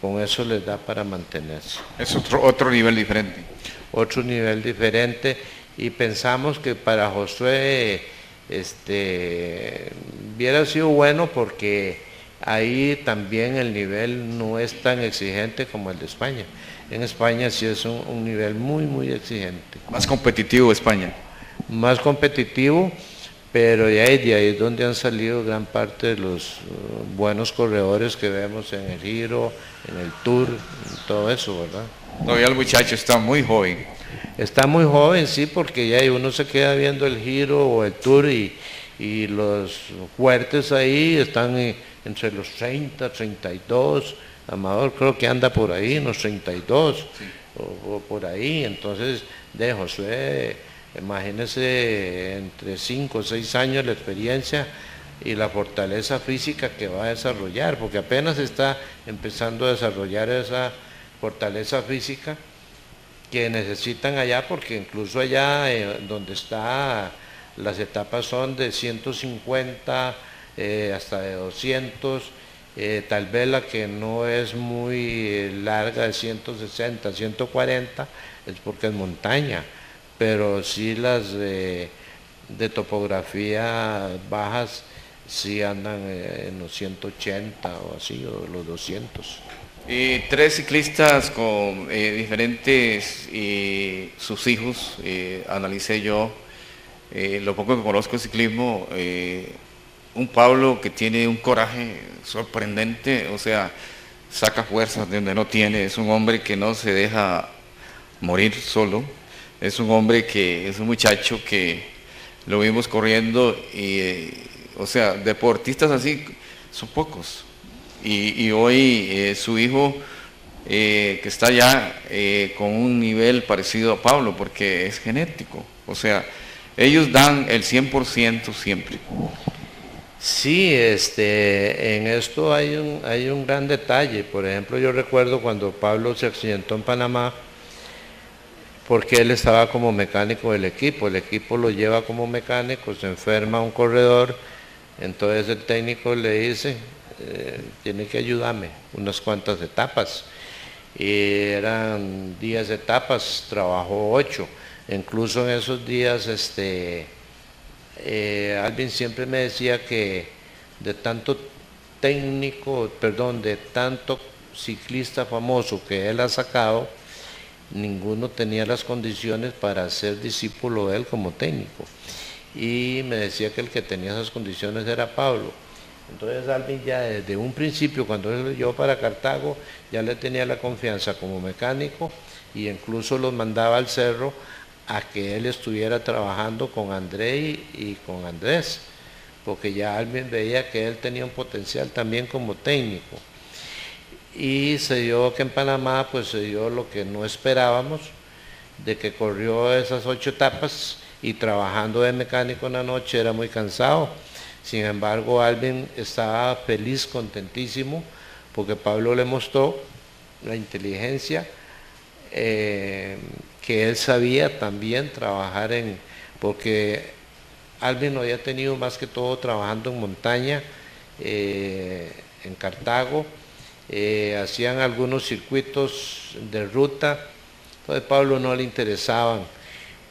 con eso les da para mantenerse. Es otro nivel diferente. Otro nivel diferente y pensamos que para Josué hubiera sido bueno porque ahí también el nivel no es tan exigente como el de España. En España sí es un nivel muy exigente. Más competitivo España. Más competitivo, pero de ahí es donde han salido gran parte de los buenos corredores que vemos en el Giro, en el Tour, todo eso, ¿verdad? Todavía el muchacho está muy joven. Está muy joven, sí, porque ya uno se queda viendo el Giro o el Tour y los fuertes ahí están entre los 30, 32, Amador creo que anda por ahí, en los 32, sí. o por ahí, entonces de Josué, imagínese entre 5 o 6 años la experiencia y la fortaleza física que va a desarrollar, porque apenas está empezando a desarrollar esa fortaleza física que necesitan allá, porque incluso allá donde está, las etapas son de 150 hasta de 200, tal vez la que no es muy larga de 160, 140, es porque es montaña, pero sí las de topografía bajas sí andan en los 180 o así, o los 200. Y 3 ciclistas con diferentes sus hijos, analicé yo, lo poco que conozco de ciclismo, un Pablo que tiene un coraje sorprendente, o sea, saca fuerzas de donde no tiene, es un hombre que no se deja morir solo, es un hombre que es un muchacho que lo vimos corriendo y, o sea, deportistas así son pocos. Y hoy su hijo, que está ya con un nivel parecido a Pablo, porque es genético. O sea, ellos dan el 100% siempre. Sí, en esto hay un gran detalle. Por ejemplo, yo recuerdo cuando Pablo se accidentó en Panamá, porque él estaba como mecánico del equipo. El equipo lo lleva como mecánico, se enferma un corredor, entonces el técnico le dice, tiene que ayudarme unas cuantas etapas, y eran 10 etapas, trabajó 8, incluso en esos días Alvin siempre me decía que de tanto de tanto ciclista famoso que él ha sacado, ninguno tenía las condiciones para ser discípulo de él como técnico, y me decía que el que tenía esas condiciones era Pablo. Entonces Alvin ya desde un principio, cuando él lo llevó para Cartago, ya le tenía la confianza como mecánico y incluso los mandaba al cerro a que él estuviera trabajando con André y con Andrés, porque ya Alvin veía que él tenía un potencial también como técnico. Y se dio que en Panamá, pues se dio lo que no esperábamos, de que corrió esas 8 etapas y trabajando de mecánico en la noche era muy cansado. Sin embargo, Alvin estaba feliz, contentísimo, porque Pablo le mostró la inteligencia, que él sabía también trabajar porque Alvin lo había tenido más que todo trabajando en montaña, en Cartago, hacían algunos circuitos de ruta, entonces Pablo no le interesaban,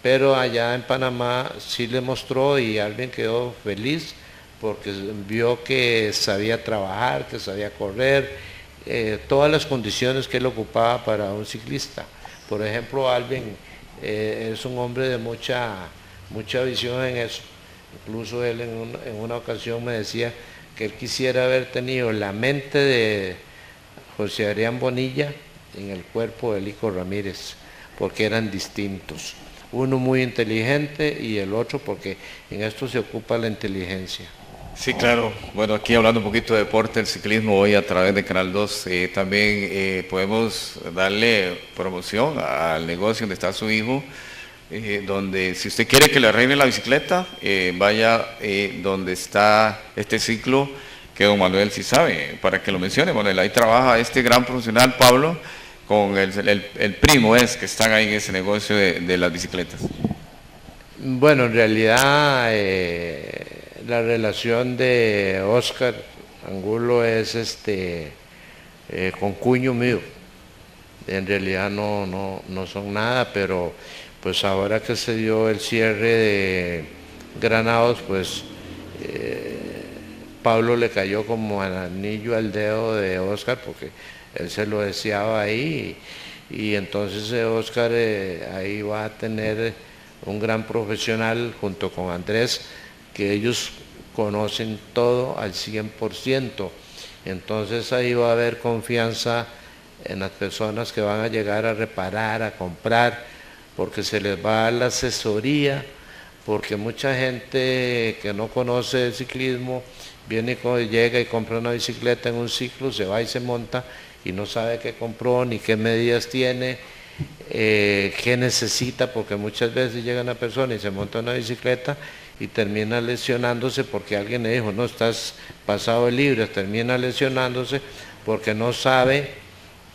pero allá en Panamá sí le mostró y Alvin quedó feliz, porque vio que sabía trabajar, que sabía correr, todas las condiciones que él ocupaba para un ciclista. Por ejemplo, Alvin es un hombre de mucha visión en eso. Incluso él en una ocasión me decía que él quisiera haber tenido la mente de José Adrián Bonilla en el cuerpo de Lico Ramírez, porque eran distintos. Uno muy inteligente y el otro porque en esto se ocupa la inteligencia. Sí, claro. Bueno, aquí hablando un poquito de deporte, el ciclismo hoy a través de Canal 2, también podemos darle promoción al negocio donde está su hijo, donde si usted quiere que le arregle la bicicleta, vaya donde está este ciclo, que don Manuel sí sabe, para que lo mencione. Manuel, ahí trabaja este gran profesional Pablo con el primo que están ahí en ese negocio de las bicicletas. Bueno, en realidad la relación de Oscar Angulo es con cuño mío. En realidad no son nada, pero pues ahora que se dio el cierre de Granados, pues Pablo le cayó como al anillo al dedo de Oscar, porque él se lo deseaba ahí, y entonces Oscar ahí va a tener un gran profesional junto con Andrés, que ellos conocen todo al 100%. Entonces ahí va a haber confianza en las personas que van a llegar a reparar, a comprar, porque se les va a dar la asesoría, porque mucha gente que no conoce el ciclismo llega y compra una bicicleta en un ciclo, se va y se monta y no sabe qué compró, ni qué medidas tiene, qué necesita, porque muchas veces llega una persona y se monta una bicicleta y termina lesionándose porque alguien le dijo, no, estás pasado de libras, termina lesionándose porque no sabe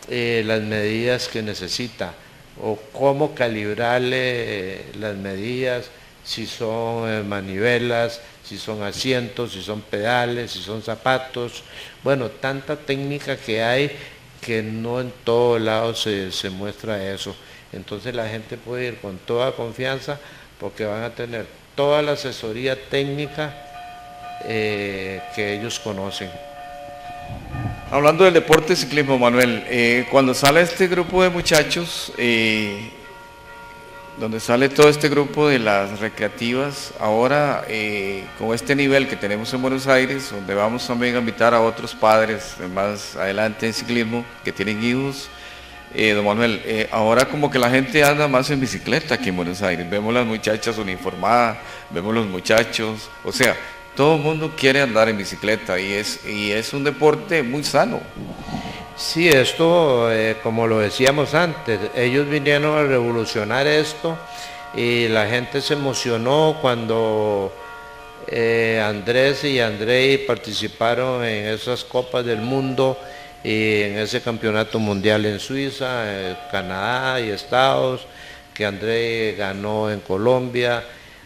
las medidas que necesita o cómo calibrarle las medidas, si son manivelas, si son asientos, si son pedales, si son zapatos. Bueno, tanta técnica que hay que no en todos lados se muestra eso. Entonces la gente puede ir con toda confianza porque van a tener toda la asesoría técnica que ellos conocen. Hablando del deporte ciclismo, Manuel, cuando sale este grupo de muchachos, donde sale todo este grupo de las recreativas, ahora con este nivel que tenemos en Buenos Aires, donde vamos también a invitar a otros padres más adelante en ciclismo que tienen hijos, don Manuel, ahora como que la gente anda más en bicicleta aquí en Buenos Aires, vemos las muchachas uniformadas, vemos los muchachos, o sea, todo el mundo quiere andar en bicicleta y es un deporte muy sano. Sí, esto, como lo decíamos antes, ellos vinieron a revolucionar esto y la gente se emocionó cuando Andrés y Andrei participaron en esas copas del mundo y en ese campeonato mundial en Suiza, Canadá y Estados, que Andrei ganó en Colombia.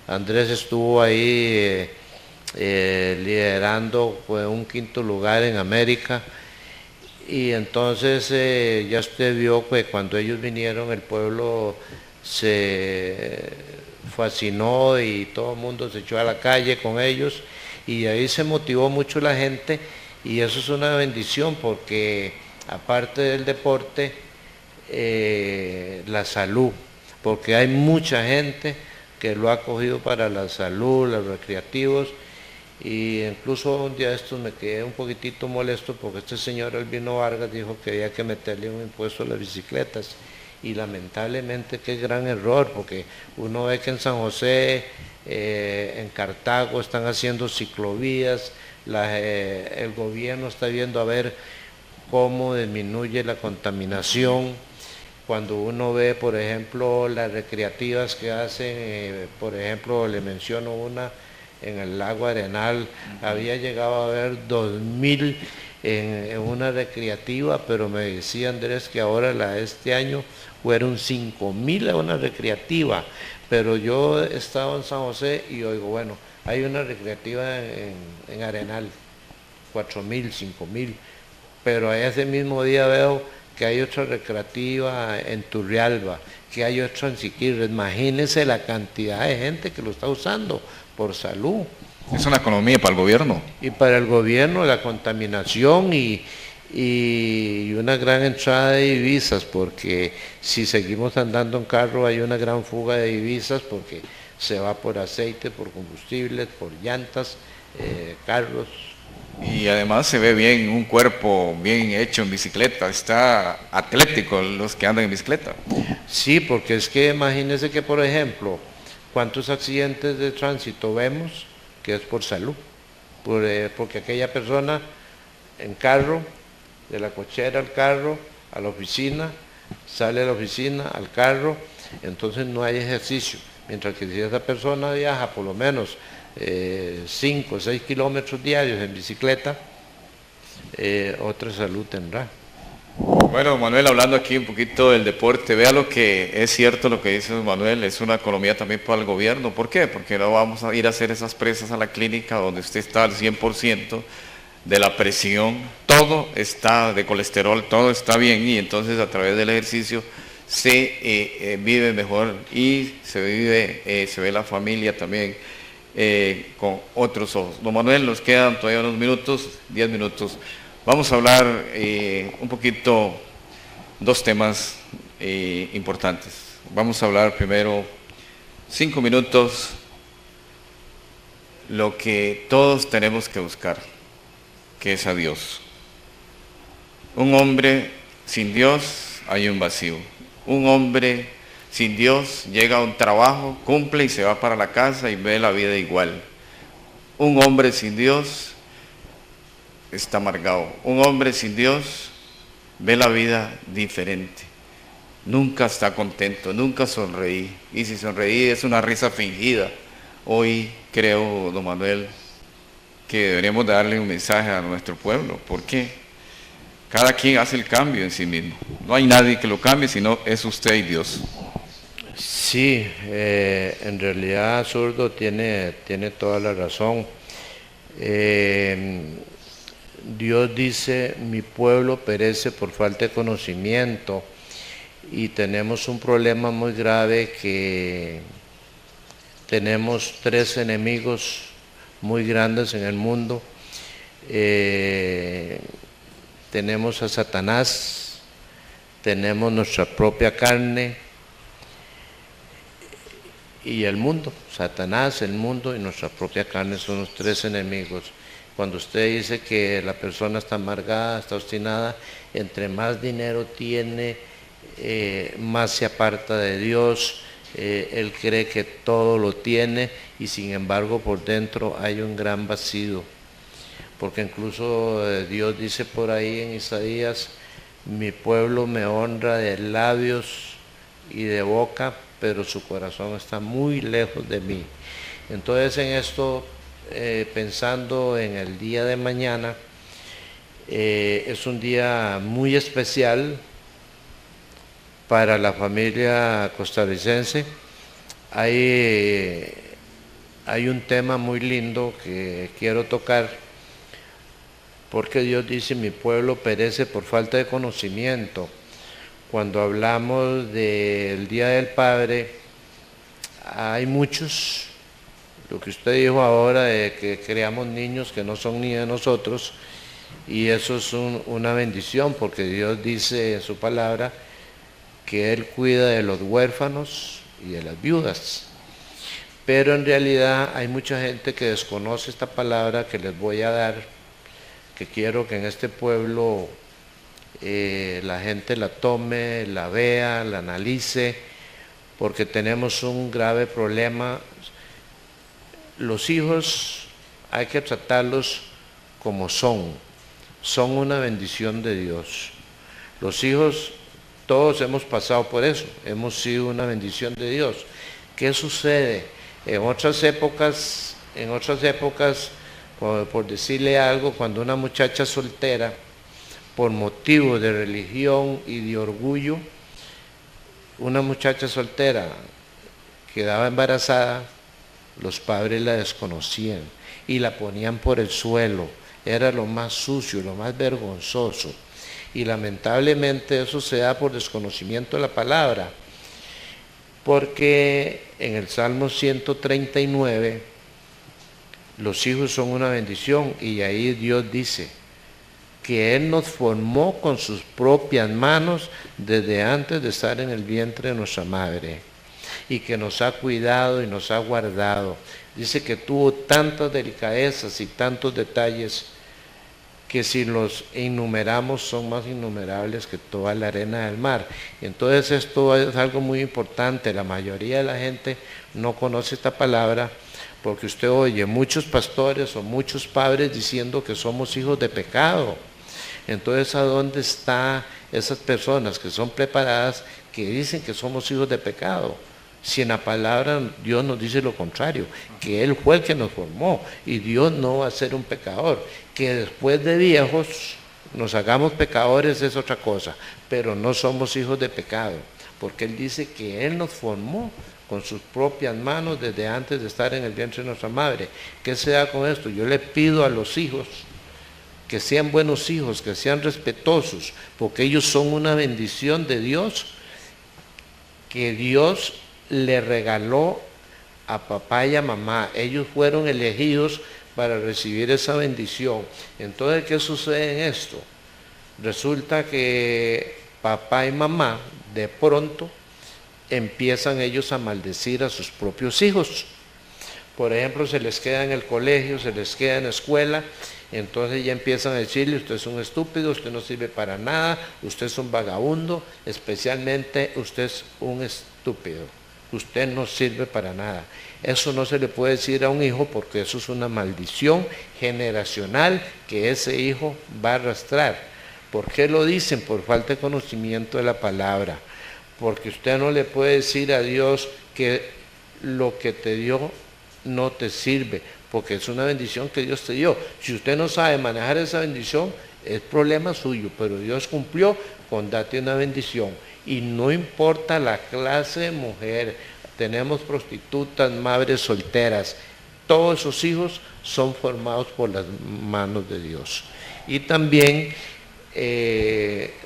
Andrés estuvo ahí liderando un quinto lugar en América. Y entonces ya usted vio que cuando ellos vinieron el pueblo se fascinó y todo el mundo se echó a la calle con ellos y ahí se motivó mucho la gente y eso es una bendición porque aparte del deporte, la salud, porque hay mucha gente que lo ha cogido para la salud, los recreativos. Y incluso un día de estos me quedé un poquitito molesto porque este señor Albino Vargas dijo que había que meterle un impuesto a las bicicletas y lamentablemente qué gran error porque uno ve que en San José, en Cartago están haciendo ciclovías, el gobierno está viendo a ver cómo disminuye la contaminación. Cuando uno ve, por ejemplo, las recreativas que hacen, por ejemplo, le menciono una, en el lago Arenal, había llegado a haber 2000 en una recreativa, pero me decía Andrés que ahora la de este año fueron 5000 a una recreativa, pero yo he estado en San José y oigo, bueno, hay una recreativa en Arenal, 4000, 5000, pero ese mismo día veo que hay otra recreativa en Turrialba, que hay otra en Siquirres. Imagínense la cantidad de gente que lo está usando por salud. Es una economía para el gobierno. Y para el gobierno la contaminación y una gran entrada de divisas, porque si seguimos andando en carro hay una gran fuga de divisas porque se va por aceite, por combustibles, por llantas, carros. Y además se ve bien, un cuerpo bien hecho en bicicleta, está atlético los que andan en bicicleta. Sí, porque es que imagínense que, por ejemplo, ¿cuántos accidentes de tránsito vemos que es por salud? porque aquella persona en carro, de la cochera al carro, a la oficina, sale de la oficina al carro, entonces no hay ejercicio. Mientras que si esa persona viaja por lo menos 5 o 6 kilómetros diarios en bicicleta, otra salud tendrá. Bueno, Manuel, hablando aquí un poquito del deporte, vea lo que es cierto lo que dice Manuel, es una economía también para el gobierno. ¿Por qué? Porque no vamos a ir a hacer esas presas a la clínica donde usted está al 100% de la presión, todo está de colesterol, todo está bien, y entonces a través del ejercicio se vive mejor y se ve la familia también con otros ojos. Don Manuel, nos quedan todavía unos minutos, 10 minutos. Vamos a hablar un poquito, dos temas importantes. Vamos a hablar primero 5 minutos, lo que todos tenemos que buscar, que es a Dios. Un hombre sin Dios hay un vacío. Un hombre sin Dios llega a un trabajo, cumple y se va para la casa y ve la vida igual. Un hombre sin Dios está amargado. Un hombre sin Dios ve la vida diferente. Nunca está contento, nunca sonreí. Y si sonreí es una risa fingida. Hoy creo, don Manuel, que deberíamos darle un mensaje a nuestro pueblo. ¿Por qué? Cada quien hace el cambio en sí mismo. No hay nadie que lo cambie, sino es usted y Dios. Sí, en realidad Zurdo tiene toda la razón. Dios dice, mi pueblo perece por falta de conocimiento, y tenemos un problema muy grave, que tenemos 3 enemigos muy grandes en el mundo. Tenemos a Satanás, tenemos nuestra propia carne y el mundo. Satanás, el mundo y nuestra propia carne son los 3 enemigos. Cuando usted dice que la persona está amargada, está obstinada, entre más dinero tiene, más se aparta de Dios. Él cree que todo lo tiene y sin embargo por dentro hay un gran vacío. Porque incluso Dios dice por ahí en Isaías, mi pueblo me honra de labios y de boca, pero su corazón está muy lejos de mí. Entonces en esto, pensando en el día de mañana, es un día muy especial para la familia costarricense. Hay un tema muy lindo que quiero tocar, porque Dios dice, mi pueblo perece por falta de conocimiento. Cuando hablamos del Día del Padre, hay muchos, lo que usted dijo ahora, de que creamos niños que no son ni de nosotros, y eso es una bendición, porque Dios dice en su palabra que Él cuida de los huérfanos y de las viudas. Pero en realidad hay mucha gente que desconoce esta palabra que les voy a dar, que quiero que en este pueblo la gente la tome, la vea, la analice, porque tenemos un grave problema. Los hijos hay que tratarlos como son una bendición de Dios. Los hijos, todos hemos pasado por eso, hemos sido una bendición de Dios. ¿Qué sucede? En otras épocas, por decirle algo, cuando una muchacha soltera, por motivo de religión y de orgullo, una muchacha soltera quedaba embarazada, los padres la desconocían y la ponían por el suelo. Era lo más sucio, lo más vergonzoso. Y lamentablemente eso se da por desconocimiento de la palabra, porque en el Salmo 139, los hijos son una bendición, y ahí Dios dice que Él nos formó con sus propias manos desde antes de estar en el vientre de nuestra madre, y que nos ha cuidado y nos ha guardado. Dice que tuvo tantas delicadezas y tantos detalles que si los enumeramos son más innumerables que toda la arena del mar. Entonces esto es algo muy importante. La mayoría de la gente no conoce esta palabra porque usted oye muchos pastores o muchos padres diciendo que somos hijos de pecado. Entonces, ¿a dónde están esas personas que son preparadas que dicen que somos hijos de pecado? Si en la palabra Dios nos dice lo contrario, que Él fue el que nos formó y Dios no va a ser un pecador. Que después de viejos nos hagamos pecadores es otra cosa, pero no somos hijos de pecado, porque Él dice que Él nos formó con sus propias manos desde antes de estar en el vientre de nuestra madre. ¿Qué se da con esto? Yo le pido a los hijos que sean buenos hijos, que sean respetuosos, porque ellos son una bendición de Dios, que Dios le regaló a papá y a mamá. Ellos fueron elegidos para recibir esa bendición. Entonces, ¿qué sucede en esto? Resulta que papá y mamá de pronto empiezan ellos a maldecir a sus propios hijos. Por ejemplo, se les queda en el colegio, se les queda en la escuela, entonces ya empiezan a decirle: usted es un estúpido, usted no sirve para nada, usted es un vagabundo, especialmente usted es un estúpido, usted no sirve para nada. Eso no se le puede decir a un hijo, porque eso es una maldición generacional que ese hijo va a arrastrar. ¿Por qué lo dicen? Por falta de conocimiento de la palabra. Porque usted no le puede decir a Dios que lo que te dio no te sirve, porque es una bendición que Dios te dio. Si usted no sabe manejar esa bendición, es problema suyo, pero Dios cumplió con darte una bendición. Y no importa la clase de mujer, tenemos prostitutas, madres solteras, todos esos hijos son formados por las manos de Dios. Y también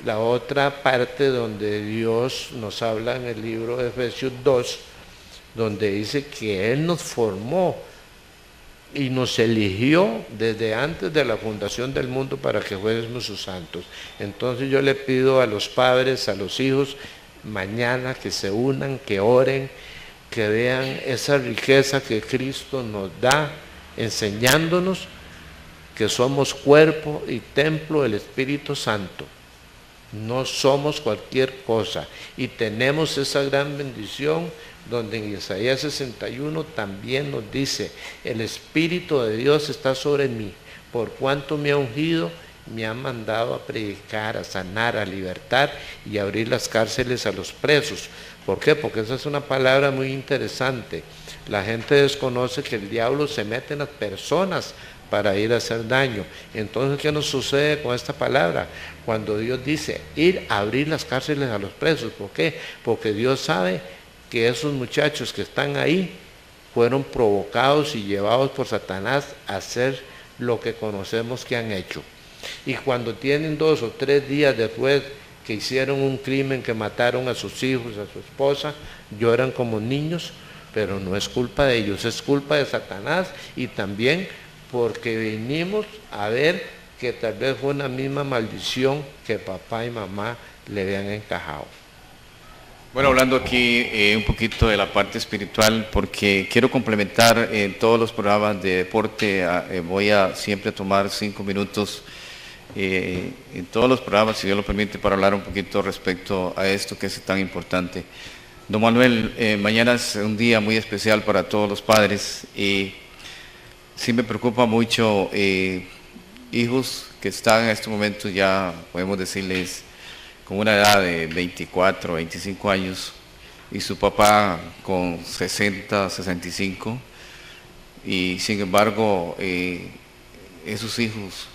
la otra parte donde Dios nos habla en el libro de Efesios 2, donde dice que Él nos formó y nos eligió desde antes de la fundación del mundo para que fuésemos sus santos. Entonces yo le pido a los padres, a los hijos, mañana que se unan, que oren, que vean esa riqueza que Cristo nos da, enseñándonos que somos cuerpo y templo del Espíritu Santo. No somos cualquier cosa, y tenemos esa gran bendición donde en Isaías 61 también nos dice: el Espíritu de Dios está sobre mí, por cuanto me ha ungido, me ha mandado a predicar, a sanar, a libertar y a abrir las cárceles a los presos. ¿Por qué? Porque esa es una palabra muy interesante. La gente desconoce que el diablo se mete en las personas para ir a hacer daño. Entonces, ¿qué nos sucede con esta palabra? Cuando Dios dice ir a abrir las cárceles a los presos. ¿Por qué? Porque Dios sabe que esos muchachos que están ahí fueron provocados y llevados por Satanás a hacer lo que conocemos que han hecho. Y cuando tienen 2 o 3 días después que hicieron un crimen, que mataron a sus hijos, a su esposa, lloran como niños, pero no es culpa de ellos, es culpa de Satanás, y también porque vinimos a ver que tal vez fue una misma maldición que papá y mamá le habían encajado. Bueno, hablando aquí un poquito de la parte espiritual, porque quiero complementar en todos los programas de deporte, voy a siempre tomar 5 minutos en todos los programas, si Dios lo permite, para hablar un poquito respecto a esto que es tan importante. Don Manuel, mañana es un día muy especial para todos los padres, y sí me preocupa mucho hijos que están en este momento, ya podemos decirles, con una edad de 24, 25 años, y su papá con 60, 65, y sin embargo esos hijos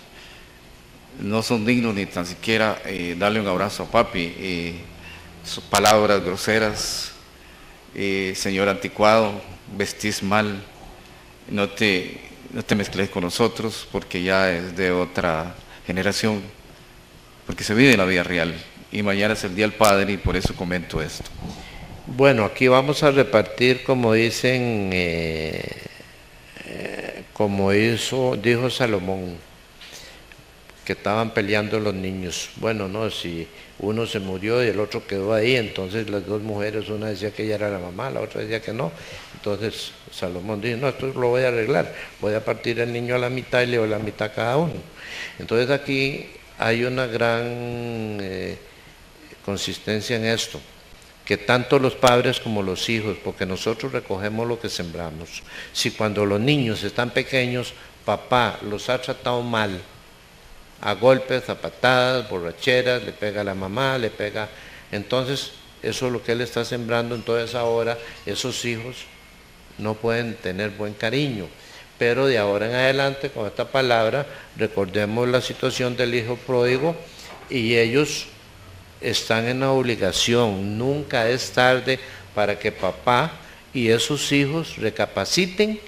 no son dignos ni tan siquiera darle un abrazo a papi. Sus palabras groseras: señor anticuado, vestís mal, no te mezcles con nosotros, porque ya es de otra generación, porque se vive en la vida real. Y mañana es el Día del Padre, y por eso comento esto. Bueno, aquí vamos a repartir, como dicen, como dijo Salomón, que estaban peleando los niños. Bueno, no, si uno se murió y el otro quedó ahí, entonces las 2 mujeres, una decía que ella era la mamá, la otra decía que no. Entonces Salomón dijo: no, esto lo voy a arreglar, voy a partir el niño a la mitad y le doy la mitad a cada uno. Entonces aquí hay una gran consistencia en esto, que tanto los padres como los hijos, porque nosotros recogemos lo que sembramos. Si cuando los niños están pequeños, papá los ha tratado mal, a golpes, a patadas, borracheras, le pega a la mamá, le pega, entonces eso es lo que él está sembrando. Entonces ahora esos hijos no pueden tener buen cariño. Pero de ahora en adelante, con esta palabra, recordemos la situación del hijo pródigo, y ellos están en la obligación. Nunca es tarde para que papá y esos hijos recapaciten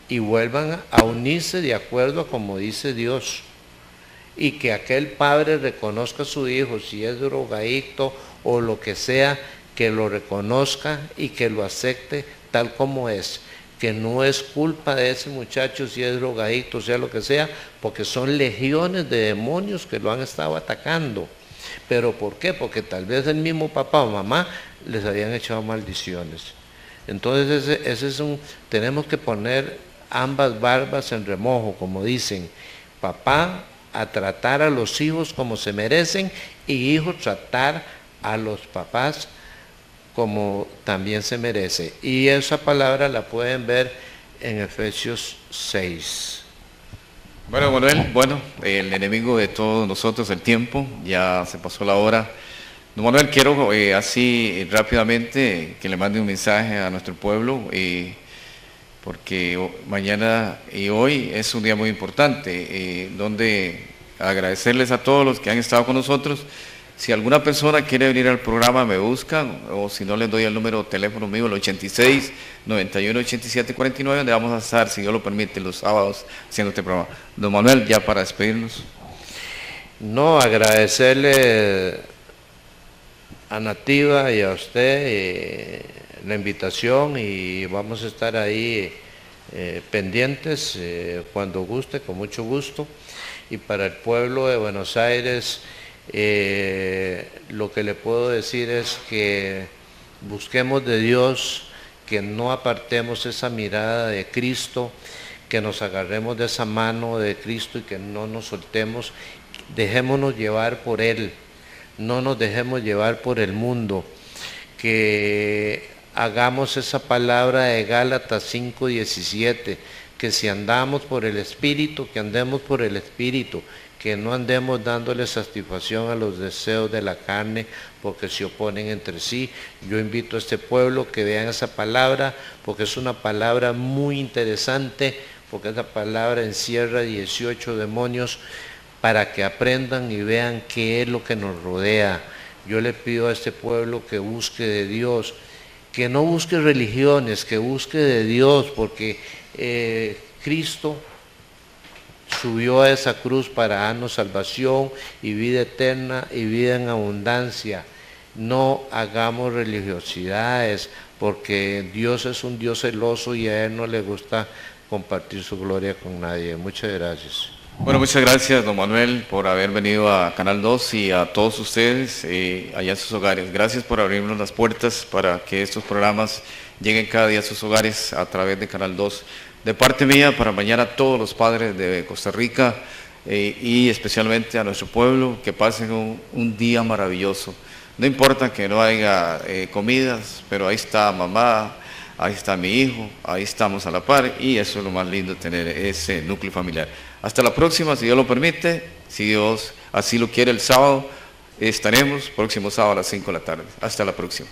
y vuelvan a unirse de acuerdo a como dice Dios. Y que aquel padre reconozca a su hijo, si es drogadicto o lo que sea, que lo reconozca y que lo acepte tal como es. Que no es culpa de ese muchacho si es drogadicto, sea lo que sea, porque son legiones de demonios que lo han estado atacando. ¿Pero por qué? Porque tal vez el mismo papá o mamá les habían echado maldiciones. Entonces tenemos que poner ambas barbas en remojo, como dicen. Papá a tratar a los hijos como se merecen, y hijos tratar a los papás como también se merece. Y esa palabra la pueden ver en Efesios 6. Bueno, Manuel, el enemigo de todos nosotros, el tiempo, ya se pasó la hora. Don Manuel, quiero así rápidamente que le mande un mensaje a nuestro pueblo, porque mañana y hoy es un día muy importante, donde agradecerles a todos los que han estado con nosotros. Si alguna persona quiere venir al programa, me buscan, o si no, les doy el número de teléfono mío, el 86 91 87 49, donde vamos a estar, si Dios lo permite, los sábados haciendo este programa. Don Manuel, ya para despedirnos. No, agradecerle a Nativa y a usted la invitación, y vamos a estar ahí pendientes cuando guste, con mucho gusto. Y para el pueblo de Buenos Aires, lo que le puedo decir es que busquemos de Dios, que no apartemos esa mirada de Cristo, que nos agarremos de esa mano de Cristo y que no nos soltemos. Dejémonos llevar por Él, no nos dejemos llevar por el mundo, que hagamos esa palabra de Gálatas 5:17, que si andamos por el Espíritu, que andemos por el Espíritu, que no andemos dándole satisfacción a los deseos de la carne, porque se oponen entre sí. Yo invito a este pueblo que vean esa palabra, porque es una palabra muy interesante, porque esa palabra encierra 18 demonios, para que aprendan y vean qué es lo que nos rodea. Yo le pido a este pueblo que busque de Dios, que no busque religiones, que busque de Dios, porque Cristo subió a esa cruz para darnos salvación y vida eterna y vida en abundancia. No hagamos religiosidades, porque Dios es un Dios celoso y a Él no le gusta compartir su gloria con nadie. Muchas gracias. Bueno, muchas gracias, don Manuel, por haber venido a Canal 2 y a todos ustedes allá en sus hogares. Gracias por abrirnos las puertas para que estos programas lleguen cada día a sus hogares a través de Canal 2. De parte mía, para mañana a todos los padres de Costa Rica y especialmente a nuestro pueblo, que pasen un día maravilloso. No importa que no haya comidas, pero ahí está mamá, ahí está mi hijo, ahí estamos a la par, y eso es lo más lindo, tener ese núcleo familiar. Hasta la próxima, si Dios lo permite, si Dios así lo quiere, el sábado estaremos, próximo sábado a las 5 de la tarde. Hasta la próxima.